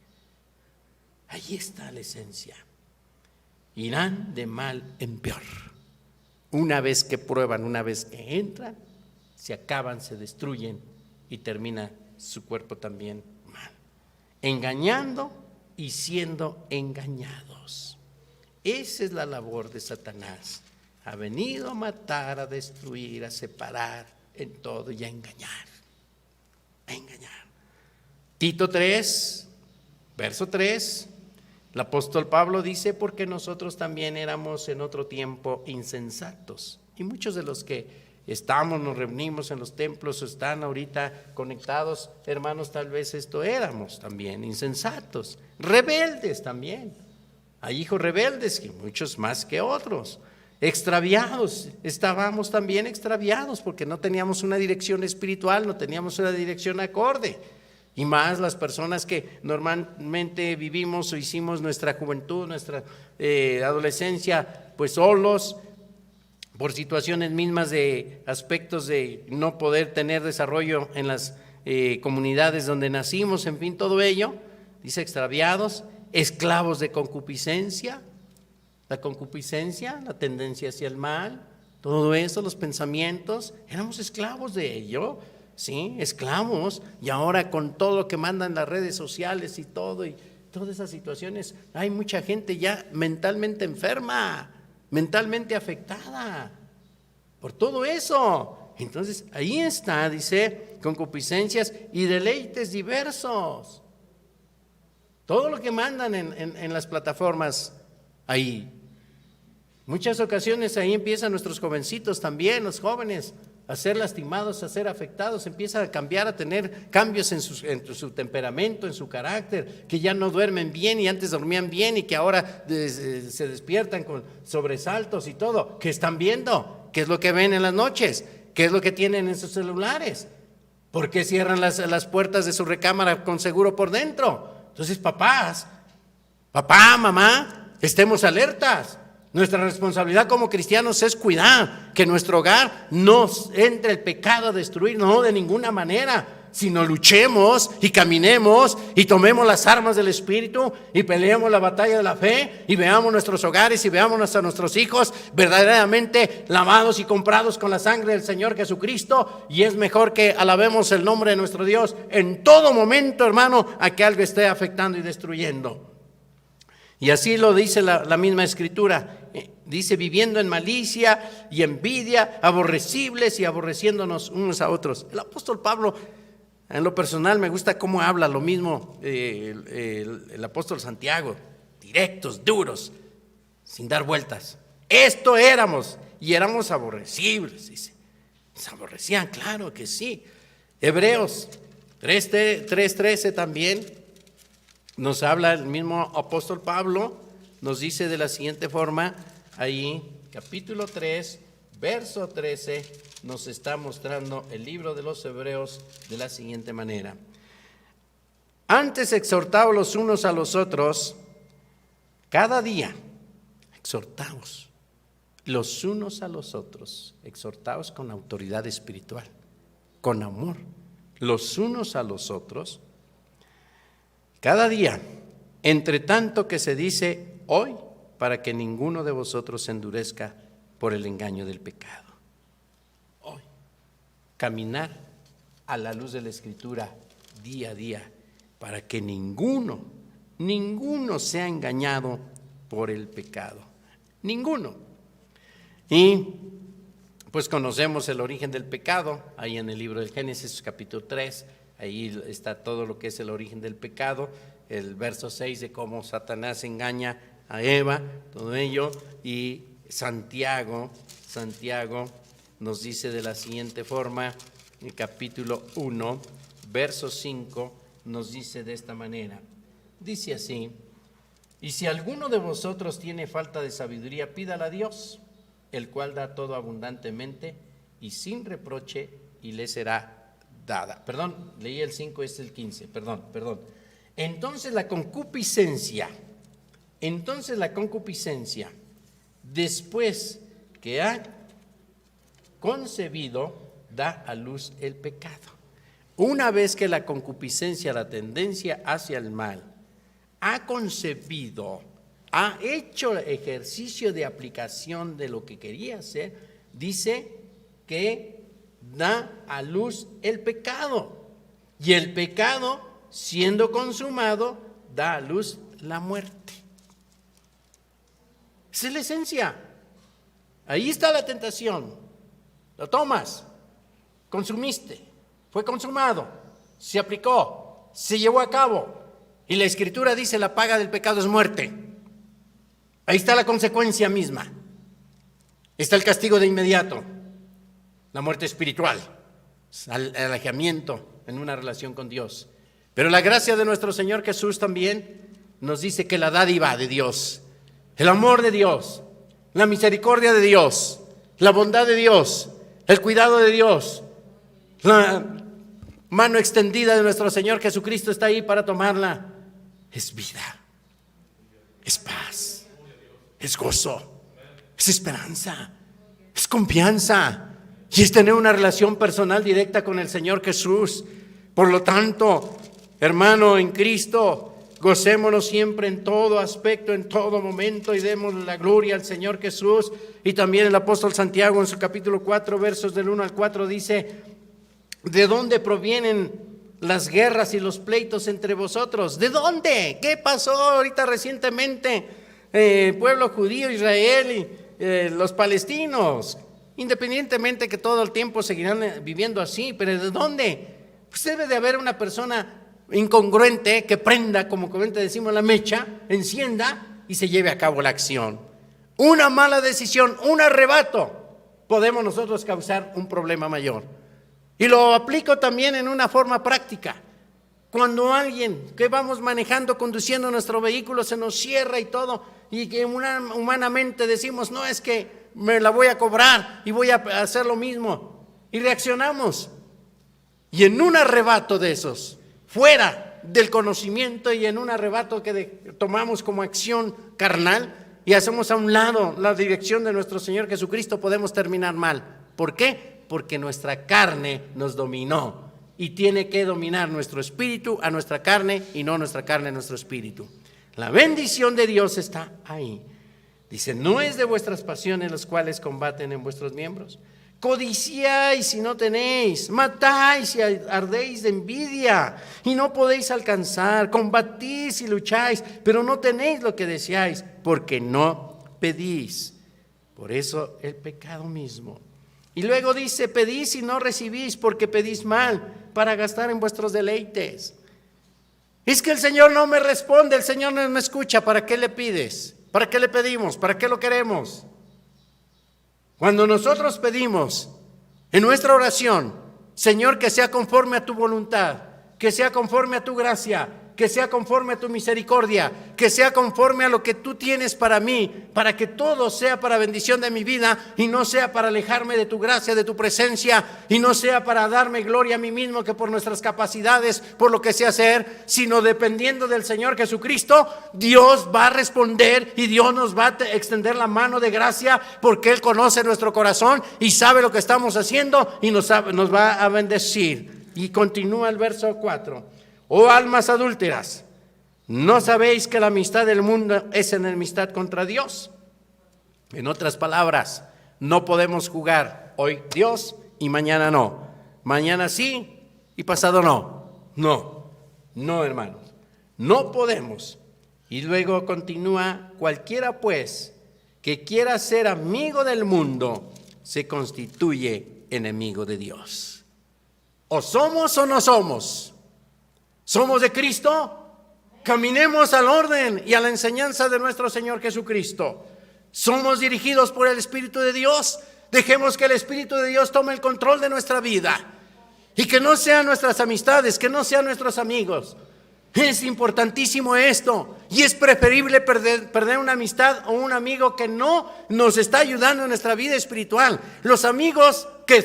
Ahí está la esencia. Irán de mal en peor. Una vez que prueban, una vez que entran, se acaban, se destruyen y termina su cuerpo también mal. Engañando y siendo engañados. Esa es la labor de Satanás. Ha venido a matar, a destruir, a separar en todo y a engañar. A engañar. Tito 3, verso 3, el apóstol Pablo dice, porque nosotros también éramos en otro tiempo insensatos. Y muchos de los que nos reunimos en los templos o están ahorita conectados, hermanos, tal vez esto éramos también insensatos, rebeldes también. Hay hijos rebeldes, que muchos más que otros. Extraviados, estábamos también extraviados porque no teníamos una dirección espiritual, no teníamos una dirección acorde. Y más las personas que normalmente vivimos o hicimos nuestra juventud, nuestra adolescencia, pues solos, por situaciones mismas de aspectos de no poder tener desarrollo en las comunidades donde nacimos, en fin, todo ello, dice extraviados, esclavos de concupiscencia. La concupiscencia, la tendencia hacia el mal, todo eso, los pensamientos, éramos esclavos de ello, ¿sí? Esclavos. Y ahora con todo lo que mandan las redes sociales y todas esas situaciones, hay mucha gente ya mentalmente enferma, mentalmente afectada por todo eso. Entonces, ahí está, dice, concupiscencias y deleites diversos. Todo lo que mandan en las plataformas ahí. Muchas ocasiones ahí empiezan nuestros jovencitos también, los jóvenes, a ser lastimados, a ser afectados, empiezan a cambiar, a tener cambios en su temperamento, en su carácter, que ya no duermen bien y antes dormían bien y que ahora se despiertan con sobresaltos y todo. ¿Qué están viendo? ¿Qué es lo que ven en las noches? ¿Qué es lo que tienen en sus celulares? ¿Por qué cierran las puertas de su recámara con seguro por dentro? Entonces, papá, mamá, estemos alertas. Nuestra responsabilidad como cristianos es cuidar que nuestro hogar no entre el pecado a destruir, no, de ninguna manera. Sino luchemos y caminemos y tomemos las armas del Espíritu y peleemos la batalla de la fe y veamos nuestros hogares y veamos a nuestros hijos verdaderamente lavados y comprados con la sangre del Señor Jesucristo. Y es mejor que alabemos el nombre de nuestro Dios en todo momento, hermano, a que algo esté afectando y destruyendo. Y así lo dice la misma Escritura. Dice: viviendo en malicia y envidia, aborrecibles y aborreciéndonos unos a otros. El apóstol Pablo, en lo personal, me gusta cómo habla, lo mismo el apóstol Santiago, directos, duros, sin dar vueltas. Esto éramos, y éramos aborrecibles, dice. Se aborrecían, claro que sí. Hebreos 3:13 también nos habla el mismo apóstol Pablo, nos dice de la siguiente forma, ahí, capítulo 3, verso 13, nos está mostrando el libro de los Hebreos de la siguiente manera: antes exhortaos los unos a los otros cada día, exhortaos los unos a los otros, exhortaos con autoridad espiritual, con amor, los unos a los otros cada día, entre tanto que se dice hoy, para que ninguno de vosotros se endurezca por el engaño del pecado. Hoy, caminar a la luz de la Escritura día a día, para que ninguno sea engañado por el pecado. Ninguno. Y pues conocemos el origen del pecado, ahí en el libro del Génesis capítulo 3, ahí está todo lo que es el origen del pecado, el verso 6 de cómo Satanás engaña a Eva, todo ello. Y Santiago nos dice de la siguiente forma, en capítulo 1, verso 5, nos dice de esta manera, dice así: y si alguno de vosotros tiene falta de sabiduría, pídala a Dios, el cual da todo abundantemente y sin reproche, y le será dada. Perdón, leí el 5, es el 15, perdón. Entonces la concupiscencia, después que ha concebido, da a luz el pecado. Una vez que la concupiscencia, la tendencia hacia el mal, ha concebido, ha hecho ejercicio de aplicación de lo que quería hacer, dice que da a luz el pecado. Y el pecado, siendo consumado, da a luz la muerte. Esa es la esencia. Ahí está la tentación. Lo tomas, consumiste, fue consumado, se aplicó, se llevó a cabo. Y la Escritura dice: la paga del pecado es muerte. Ahí está la consecuencia misma. Está el castigo de inmediato, la muerte espiritual, el alejamiento en una relación con Dios. Pero la gracia de nuestro Señor Jesús también nos dice que la dádiva de Dios, el amor de Dios, la misericordia de Dios, la bondad de Dios, el cuidado de Dios, la mano extendida de nuestro Señor Jesucristo está ahí para tomarla. Es vida, es paz, es gozo, es esperanza, es confianza y es tener una relación personal directa con el Señor Jesús. Por lo tanto, hermano en Cristo, gocémonos siempre en todo aspecto, en todo momento, y demos la gloria al Señor Jesús. Y también el apóstol Santiago en su capítulo 4, versos del 1 al 4 dice: ¿de dónde provienen las guerras y los pleitos entre vosotros? ¿De dónde? ¿Qué pasó ahorita recientemente? El pueblo judío, Israel y los palestinos, independientemente que todo el tiempo seguirán viviendo así, pero ¿de dónde? Pues debe de haber una persona incongruente que prenda, como comúnmente decimos, la mecha, encienda y se lleve a cabo la acción. Una mala decisión, un arrebato, podemos nosotros causar un problema mayor. Y lo aplico también en una forma práctica. Cuando alguien que vamos manejando, conduciendo nuestro vehículo, se nos cierra y todo, y que humanamente decimos: no, es que me la voy a cobrar y voy a hacer lo mismo, y reaccionamos. Y en un arrebato de esos, fuera del conocimiento, y en un arrebato que tomamos como acción carnal, y hacemos a un lado la dirección de nuestro Señor Jesucristo, podemos terminar mal. ¿Por qué? Porque nuestra carne nos dominó y tiene que dominar nuestro espíritu a nuestra carne y no nuestra carne a nuestro espíritu. La bendición de Dios está ahí. Dice, no es de vuestras pasiones las cuales combaten en vuestros miembros. Codiciáis y no tenéis, matáis y ardéis de envidia y no podéis alcanzar, combatís y lucháis, pero no tenéis lo que deseáis, porque no pedís. Por eso el pecado mismo. Y luego dice, pedís y no recibís, porque pedís mal, para gastar en vuestros deleites. Es que el Señor no me responde, el Señor no me escucha. ¿Para qué le pides? ¿Para qué le pedimos? ¿Para qué lo queremos? Cuando nosotros pedimos en nuestra oración, Señor, que sea conforme a tu voluntad, que sea conforme a tu gracia, que sea conforme a tu misericordia, que sea conforme a lo que tú tienes para mí, para que todo sea para bendición de mi vida y no sea para alejarme de tu gracia, de tu presencia, y no sea para darme gloria a mí mismo, que por nuestras capacidades, por lo que sé hacer, sino dependiendo del Señor Jesucristo, Dios va a responder y Dios nos va a extender la mano de gracia, porque Él conoce nuestro corazón y sabe lo que estamos haciendo y nos va a bendecir. Y continúa el verso 4. Oh almas adúlteras, ¿no sabéis que la amistad del mundo es enemistad contra Dios? En otras palabras, no podemos jugar hoy Dios y mañana no. Mañana sí y pasado no. No, hermanos, no podemos. Y luego continúa, cualquiera pues que quiera ser amigo del mundo se constituye enemigo de Dios. O somos o no somos. ¿Somos de Cristo? Caminemos al orden y a la enseñanza de nuestro Señor Jesucristo. ¿Somos dirigidos por el Espíritu de Dios? Dejemos que el Espíritu de Dios tome el control de nuestra vida. Y que no sean nuestras amistades, que no sean nuestros amigos. Es importantísimo esto. Y es preferible perder una amistad o un amigo que no nos está ayudando en nuestra vida espiritual. Los amigos que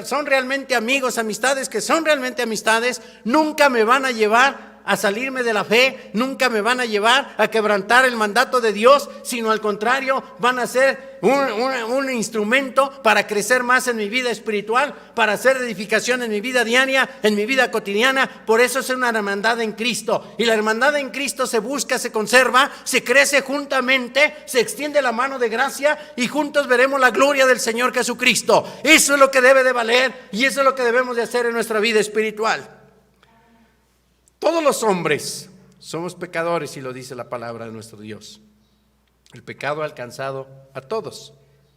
son realmente amigos, amistades que son realmente amistades, nunca me van a llevar a salirme de la fe, nunca me van a llevar a quebrantar el mandato de Dios, sino al contrario, van a ser un instrumento para crecer más en mi vida espiritual, para hacer edificación en mi vida diaria, en mi vida cotidiana. Por eso es una hermandad en Cristo, y la hermandad en Cristo se busca, se conserva, se crece juntamente, se extiende la mano de gracia y juntos veremos la gloria del Señor Jesucristo. Eso es lo que debe de valer y eso es lo que debemos de hacer en nuestra vida espiritual. Todos los hombres somos pecadores, y lo dice la palabra de nuestro Dios. El pecado ha alcanzado a todos,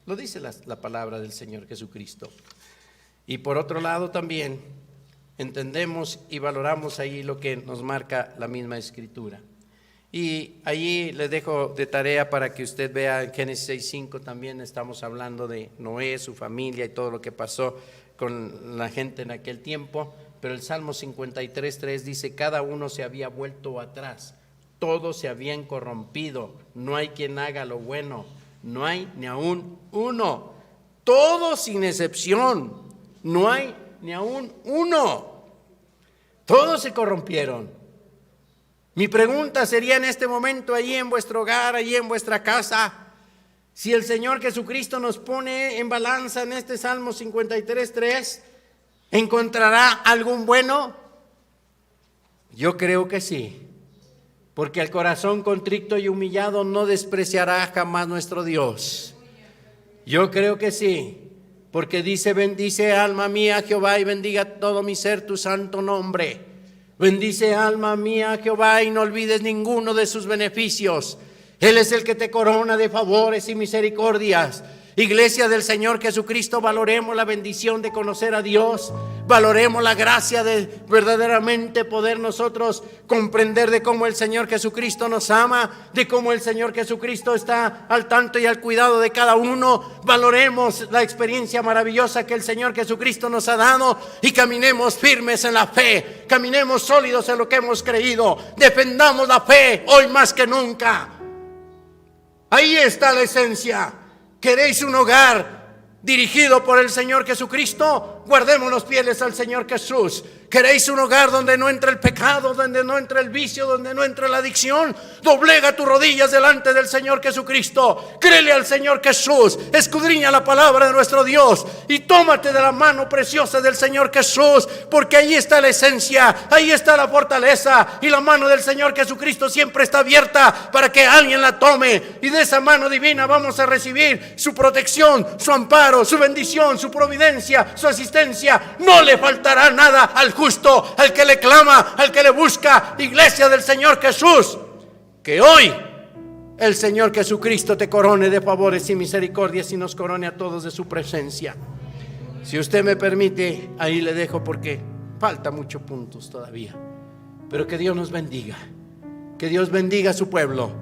lo dice la palabra del Señor Jesucristo. Y por otro lado también entendemos y valoramos ahí lo que nos marca la misma Escritura. Y allí les dejo de tarea para que usted vea en Génesis 6:5 también estamos hablando de Noé, su familia y todo lo que pasó con la gente en aquel tiempo. Pero el Salmo 53:3 dice, cada uno se había vuelto atrás, todos se habían corrompido, no hay quien haga lo bueno, no hay ni aún uno, todos sin excepción, no hay ni aún uno, todos se corrompieron. Mi pregunta sería en este momento, allí en vuestro hogar, allí en vuestra casa, si el Señor Jesucristo nos pone en balanza en este Salmo 53:3, ¿encontrará algún bueno? Yo creo que sí, porque el corazón contrito y humillado no despreciará jamás nuestro Dios. Yo creo que sí, porque dice, bendice alma mía Jehová y bendiga todo mi ser tu santo nombre. Bendice alma mía Jehová y no olvides ninguno de sus beneficios. Él es el que te corona de favores y misericordias. Iglesia del Señor Jesucristo, valoremos la bendición de conocer a Dios, valoremos la gracia de verdaderamente poder nosotros comprender de cómo el Señor Jesucristo nos ama, de cómo el Señor Jesucristo está al tanto y al cuidado de cada uno. Valoremos la experiencia maravillosa que el Señor Jesucristo nos ha dado y caminemos firmes en la fe, caminemos sólidos en lo que hemos creído, defendamos la fe hoy más que nunca. Ahí está la esencia. ¿Queréis un hogar dirigido por el Señor Jesucristo? guardémonos fieles al Señor Jesús. ¿Queréis un hogar donde no entre el pecado, donde no entre el vicio, donde no entre la adicción? Doblega tus rodillas delante del Señor Jesucristo. Créele al Señor Jesús. Escudriña la palabra de nuestro Dios y tómate de la mano preciosa del Señor Jesús, porque ahí está la esencia, ahí está la fortaleza, y la mano del Señor Jesucristo siempre está abierta para que alguien la tome, y de esa mano divina vamos a recibir su protección, su amparo, su bendición, su providencia, su asistencia. No le faltará nada al justo, al que le clama, al que le busca. Iglesia del Señor Jesús, que hoy el Señor Jesucristo te corone de favores y misericordias y nos corone a todos de su presencia. Si usted me permite, ahí le dejo porque falta muchos puntos todavía. Pero que Dios nos bendiga, que Dios bendiga a su pueblo,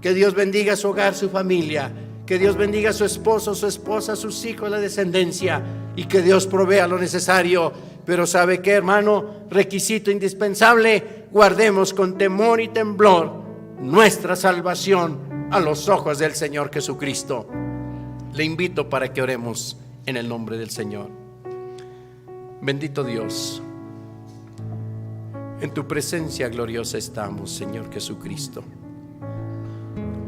que Dios bendiga a su hogar, su familia, que Dios bendiga a su esposo, su esposa, sus hijos, la descendencia, y que Dios provea lo necesario. Pero ¿sabe qué, hermano? Requisito indispensable: guardemos con temor y temblor nuestra salvación a los ojos del Señor Jesucristo. Le invito para que oremos en el nombre del Señor. Bendito Dios, en tu presencia gloriosa estamos, Señor Jesucristo.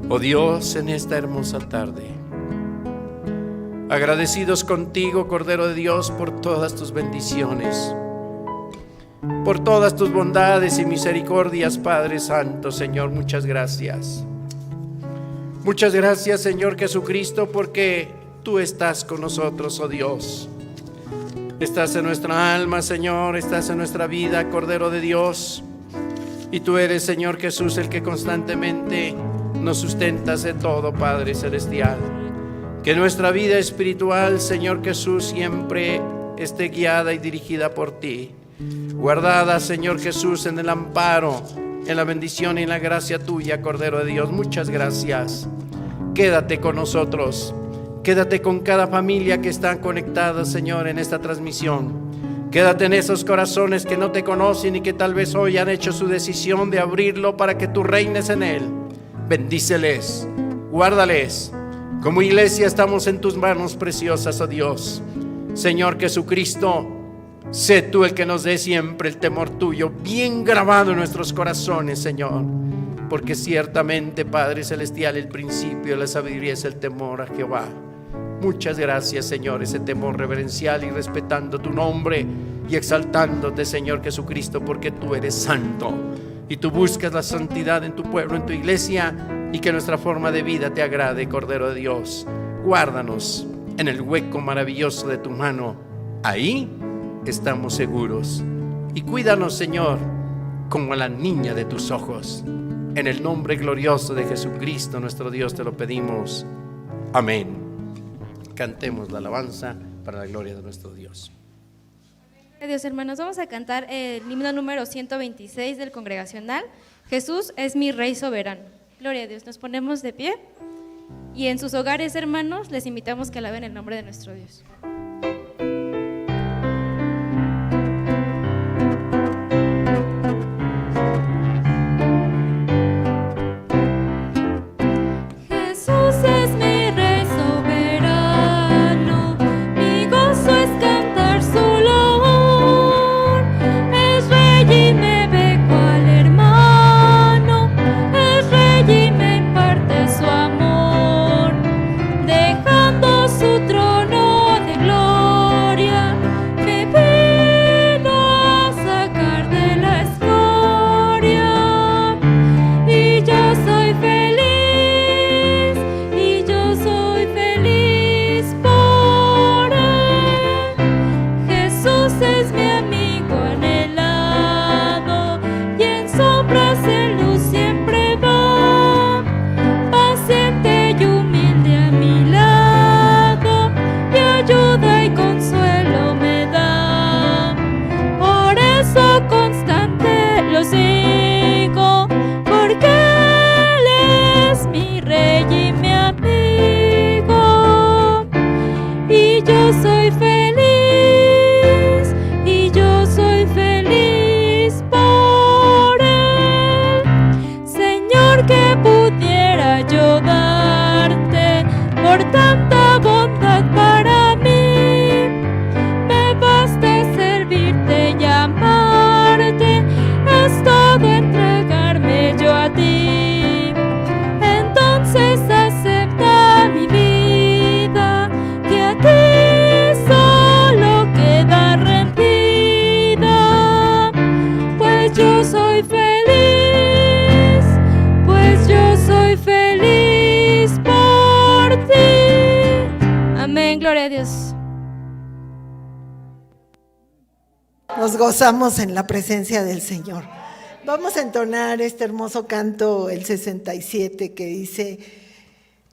Oh Dios, en esta hermosa tarde, agradecidos contigo, Cordero de Dios, por todas tus bendiciones, por todas tus bondades y misericordias, Padre Santo. Señor, muchas gracias. Muchas gracias, Señor Jesucristo, porque tú estás con nosotros, oh Dios. Estás en nuestra alma, Señor, estás en nuestra vida, Cordero de Dios. Y tú eres, Señor Jesús, el que constantemente nos sustentas de todo, Padre Celestial. Que nuestra vida espiritual, Señor Jesús, siempre esté guiada y dirigida por ti. Guardada, Señor Jesús, en el amparo, en la bendición y en la gracia tuya, Cordero de Dios. Muchas gracias. Quédate con nosotros. Quédate con cada familia que está conectada, Señor, en esta transmisión. Quédate en esos corazones que no te conocen y que tal vez hoy han hecho su decisión de abrirlo para que tú reines en él. Bendíceles, guárdales. Como iglesia estamos en tus manos preciosas, oh Dios. Señor Jesucristo, sé tú el que nos dé siempre el temor tuyo bien grabado en nuestros corazones, Señor. Porque ciertamente, Padre Celestial, el principio de la sabiduría es el temor a Jehová. Muchas gracias, Señor, ese temor reverencial y respetando tu nombre y exaltándote, Señor Jesucristo, porque tú eres santo y tú buscas la santidad en tu pueblo, en tu iglesia, y que nuestra forma de vida te agrade, Cordero de Dios. Guárdanos en el hueco maravilloso de tu mano. Ahí estamos seguros. Y cuídanos, Señor, como a la niña de tus ojos. En el nombre glorioso de Jesucristo, nuestro Dios, te lo pedimos. Amén. Cantemos la alabanza para la gloria de nuestro Dios. Dios, hermanos, vamos a cantar el himno número 126 del congregacional. Jesús es mi Rey soberano. Gloria a Dios. Nos ponemos de pie y en sus hogares, hermanos, les invitamos que alaben el nombre de nuestro Dios. Jesús es mi Rey soberano, mi gozo es cantar su loor. Es Rey y me ve cual hermano, es Rey y me imparte su amor, dejando su trono de gloria. pues yo soy feliz, pues yo soy feliz por ti. Amén, gloria a Dios. Nos gozamos en la presencia del Señor. Vamos a entonar este hermoso canto, el 67, que dice: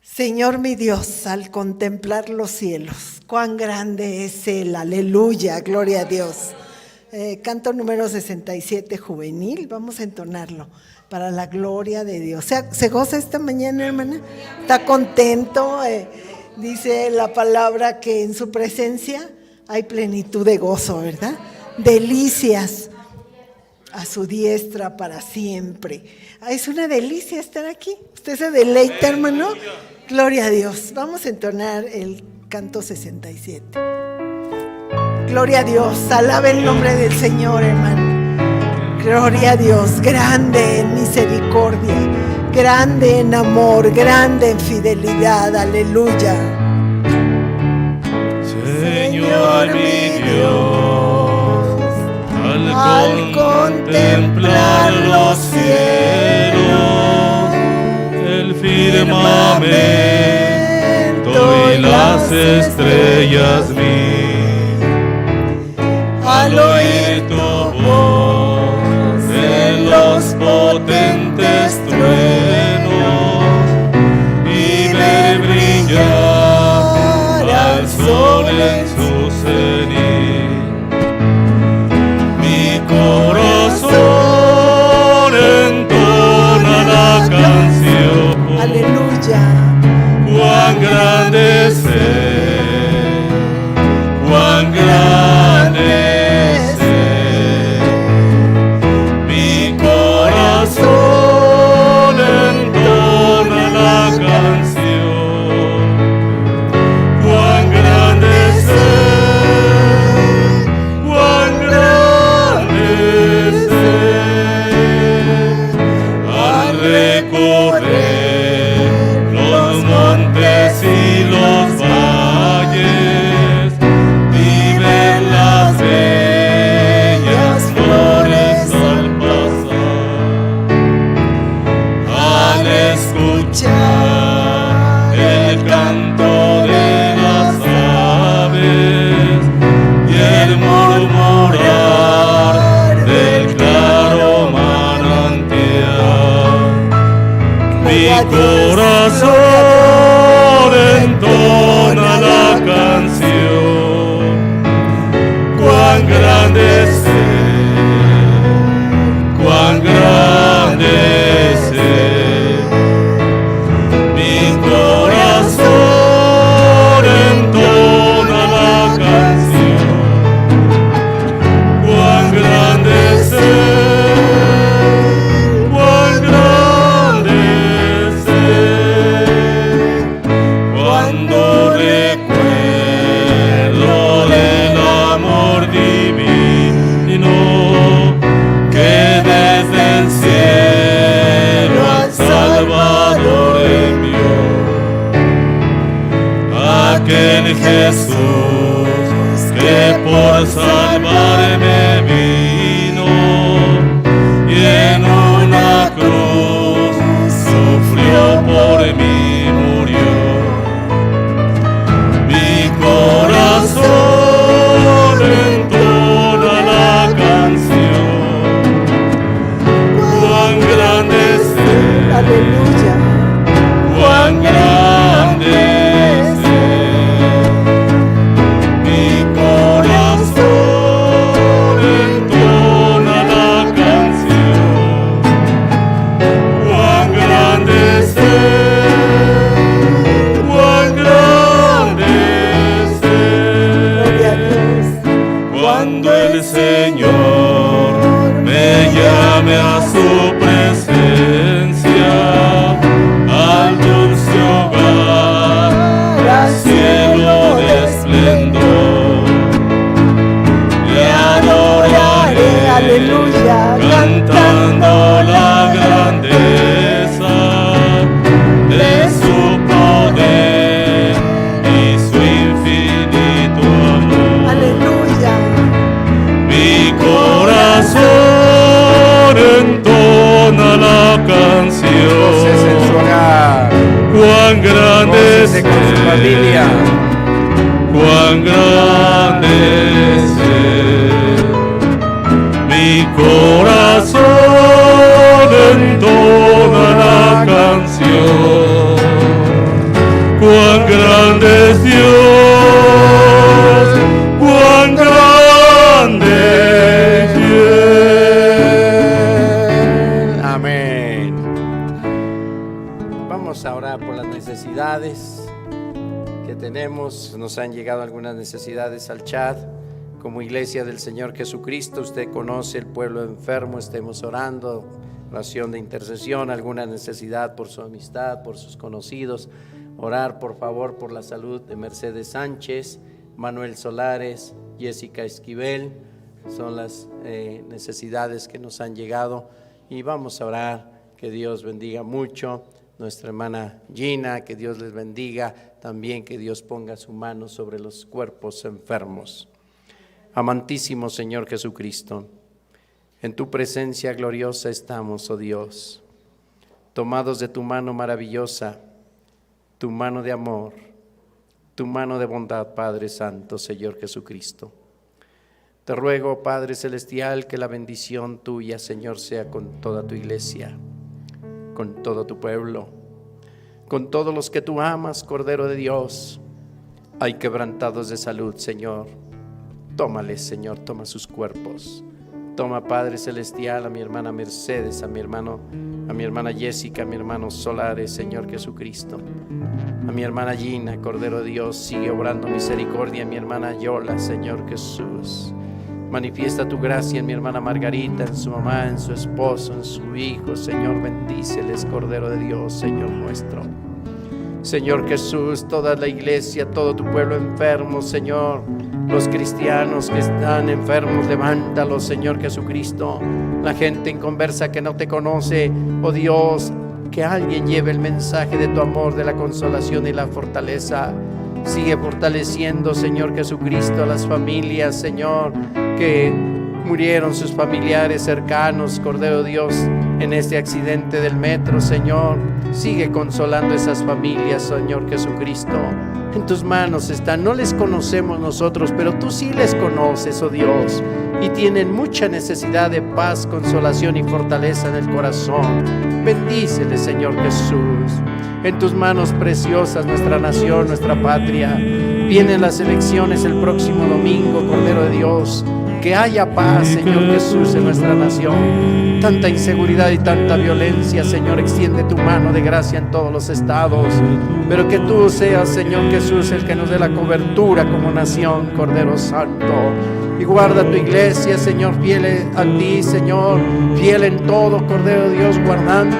Señor mi Dios, al contemplar los cielos, cuán grande es Él, aleluya, gloria a Dios. Canto número 67, juvenil, vamos a entonarlo para la gloria de Dios. ¿Se goza esta mañana, hermana? ¿Está contento? Dice la palabra que en su presencia hay plenitud de gozo, ¿verdad? Delicias a su diestra para siempre. Es una delicia estar aquí. ¿Usted se deleita, hermano? Gloria a Dios. Vamos a entonar el canto 67. Gloria a Dios. Alabe el nombre del Señor, hermano. Gloria a Dios. Grande en misericordia, grande en amor, grande en fidelidad. Aleluya. Señor mi Dios, al contemplar los cielos, el firmamento y las estrellas al oír tu voz en los potentes truenos y ver brillar al sol en su cenit, mi corazón entona la canción. Aleluya. Cuán grande es Él, cuán grande es Él. Mi corazón entona la canción. Cuán grande es Él, cuán grande es Él. Al recorrer los montes y los valles y ver las bellas flores al pasar, al escuchar el canto de las aves y el murmurar del claro manantial, mi corazón entona la canción. Cuán grande es Él, cuán grande es Él. Mi corazón entona la canción. Cuán grande es Él, cuán grande es Él. Cuando recuerdo del amor divino que desde el cielo al Salvador envió, aquel Jesús que por salvarme vino y en una cruz sufrió por mí, murió. Mi corazón entona la canción. Cuán grande es Él, Aleluya. cuán grande es Él. Mi corazón entona la canción. Cuán grande es Él, cuán grande es Gloria a Él. Dios. Cuando el Señor me llame a su presencia, al dulce hogar, al cielo de esplendor, le adoraré, Aleluya. cantando la grandeza de su poder y su infinito amor. Aleluya. Mi corazón Bendice con su familia. Cuán grande es Él. Mi corazón entona la canción. Cuán grande es Dios, cuán grande es Dios. Amén. Vamos a orar por las necesidades que tenemos. Nos han llegado algunas necesidades al chat. Como iglesia del Señor Jesucristo, usted conoce el pueblo enfermo, estemos orando, oración de intercesión, alguna necesidad por su amistad, por sus conocidos. Orar por favor por la salud de Mercedes Sánchez, Manuel Solares, Jessica Esquivel, son las necesidades que nos han llegado, y vamos a orar. Que Dios bendiga mucho nuestra hermana Gina, que Dios les bendiga, también que Dios ponga su mano sobre los cuerpos enfermos. Amantísimo Señor Jesucristo, en tu presencia gloriosa estamos, oh Dios, tomados de tu mano maravillosa, tu mano de amor, tu mano de bondad, Padre Santo, Señor Jesucristo. Te ruego, Padre Celestial, que la bendición tuya, Señor, sea con toda tu iglesia, con todo tu pueblo, con todos los que tú amas, Cordero de Dios. Hay quebrantados de salud, Señor. Tómales, Señor, toma sus cuerpos. Toma, Padre Celestial, a mi hermana Mercedes, a mi hermana Jessica, a mi hermano Solares, Señor Jesucristo. A mi hermana Gina, Cordero de Dios, sigue obrando misericordia. A mi hermana Yola, Señor Jesús. Manifiesta tu gracia en mi hermana Margarita, en su mamá, en su esposo, en su hijo. Señor, bendíceles, Cordero de Dios, Señor nuestro. Señor Jesús, toda la iglesia, todo tu pueblo enfermo, Señor, los cristianos que están enfermos, levántalos, Señor Jesucristo. La gente inconversa que no te conoce, oh Dios, que alguien lleve el mensaje de tu amor, de la consolación y la fortaleza. Sigue fortaleciendo, Señor Jesucristo, a las familias, Señor, que murieron sus familiares cercanos, Cordero de Dios, en este accidente del metro, Señor. Sigue consolando esas familias, Señor Jesucristo. En tus manos están, no les conocemos nosotros, pero tú sí les conoces, oh Dios, y tienen mucha necesidad de paz, consolación y fortaleza en el corazón. Bendíceles, Señor Jesús. En tus manos preciosas nuestra nación, nuestra patria. Vienen las elecciones el próximo domingo, Cordero de Dios. Que haya paz, Señor Jesús, en nuestra nación. Tanta inseguridad y tanta violencia, Señor, extiende tu mano de gracia en todos los estados. Pero que tú seas, Señor Jesús, el que nos dé la cobertura como nación, Cordero Santo. Y guarda tu iglesia, Señor, fiel a ti, Señor, fiel en todo, Cordero de Dios, guardando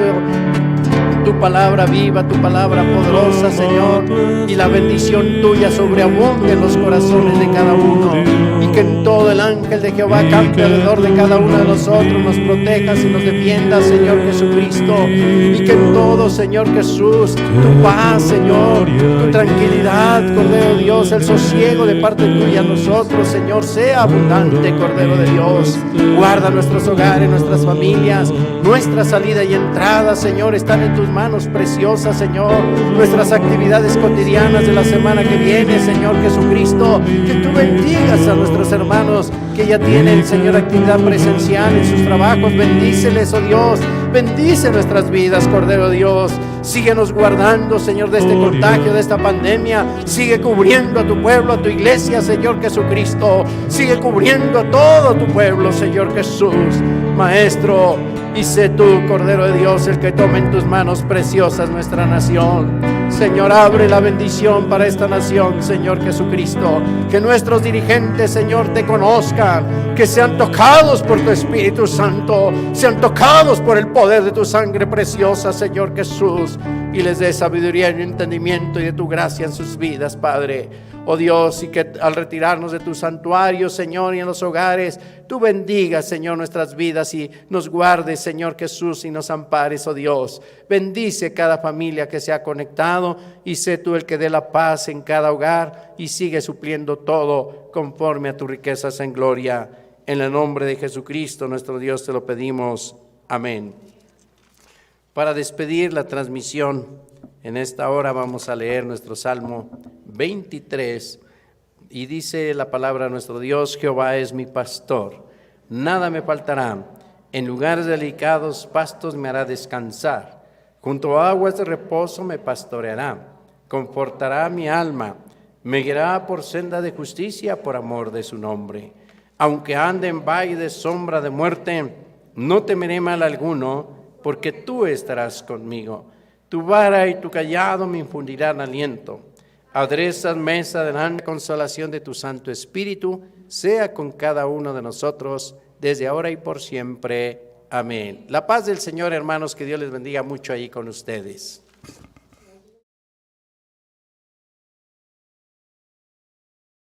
tu palabra viva, tu palabra poderosa, Señor, y la bendición tuya sobreabunde en los corazones de cada uno, y que en todo el ángel de Jehová campe alrededor de cada uno de nosotros, nos protejas y nos defiendas, Señor Jesucristo, y que en todo, Señor Jesús, tu paz, Señor, tu tranquilidad, Cordero de Dios, el sosiego de parte tuya a nosotros, Señor, sea abundante, Cordero de Dios. Guarda nuestros hogares, nuestras familias, nuestra salida y entrada, Señor, están en tus manos preciosas, Señor. Nuestras actividades cotidianas de la semana que viene, Señor Jesucristo, que tú bendigas a nuestros hermanos que ya tienen, Señor, actividad presencial en sus trabajos. Bendíceles, oh Dios, bendice nuestras vidas, Cordero de Dios. Síguenos guardando, Señor, de este contagio, de esta pandemia. Sigue cubriendo a tu pueblo, a tu iglesia, Señor Jesucristo. Sigue cubriendo a todo tu pueblo, Señor Jesús. Maestro, y sé tú, Cordero de Dios, el que tome en tus manos preciosas nuestra nación. Señor, abre la bendición para esta nación, Señor Jesucristo. Que nuestros dirigentes, Señor, te conozcan, que sean tocados por tu Espíritu Santo, sean tocados por el poder de tu sangre preciosa, Señor Jesús, y les dé sabiduría y entendimiento y de tu gracia en sus vidas, Padre. Oh Dios, y que al retirarnos de tu santuario, Señor, y en los hogares, tú bendigas, Señor, nuestras vidas y nos guardes, Señor Jesús, y nos ampares, oh Dios. Bendice cada familia que se ha conectado y sé tú el que dé la paz en cada hogar y sigue supliendo todo conforme a tus riquezas en gloria. En el nombre de Jesucristo, nuestro Dios, te lo pedimos. Amén. Para despedir la transmisión En esta hora vamos a leer nuestro Salmo 23 y dice la palabra de nuestro Dios: Jehová es mi pastor, nada me faltará. En lugares delicados pastos me hará descansar, junto a aguas de reposo me pastoreará, confortará mi alma, me guiará por senda de justicia por amor de su nombre. Aunque ande en valle de sombra de muerte, no temeré mal alguno, porque tú estarás conmigo. Tu vara y tu cayado me infundirán aliento. Aderezas mesa delante de la consolación de tu Santo Espíritu, sea con cada uno de nosotros, desde ahora y por siempre. Amén. La paz del Señor, hermanos, que Dios les bendiga mucho ahí con ustedes.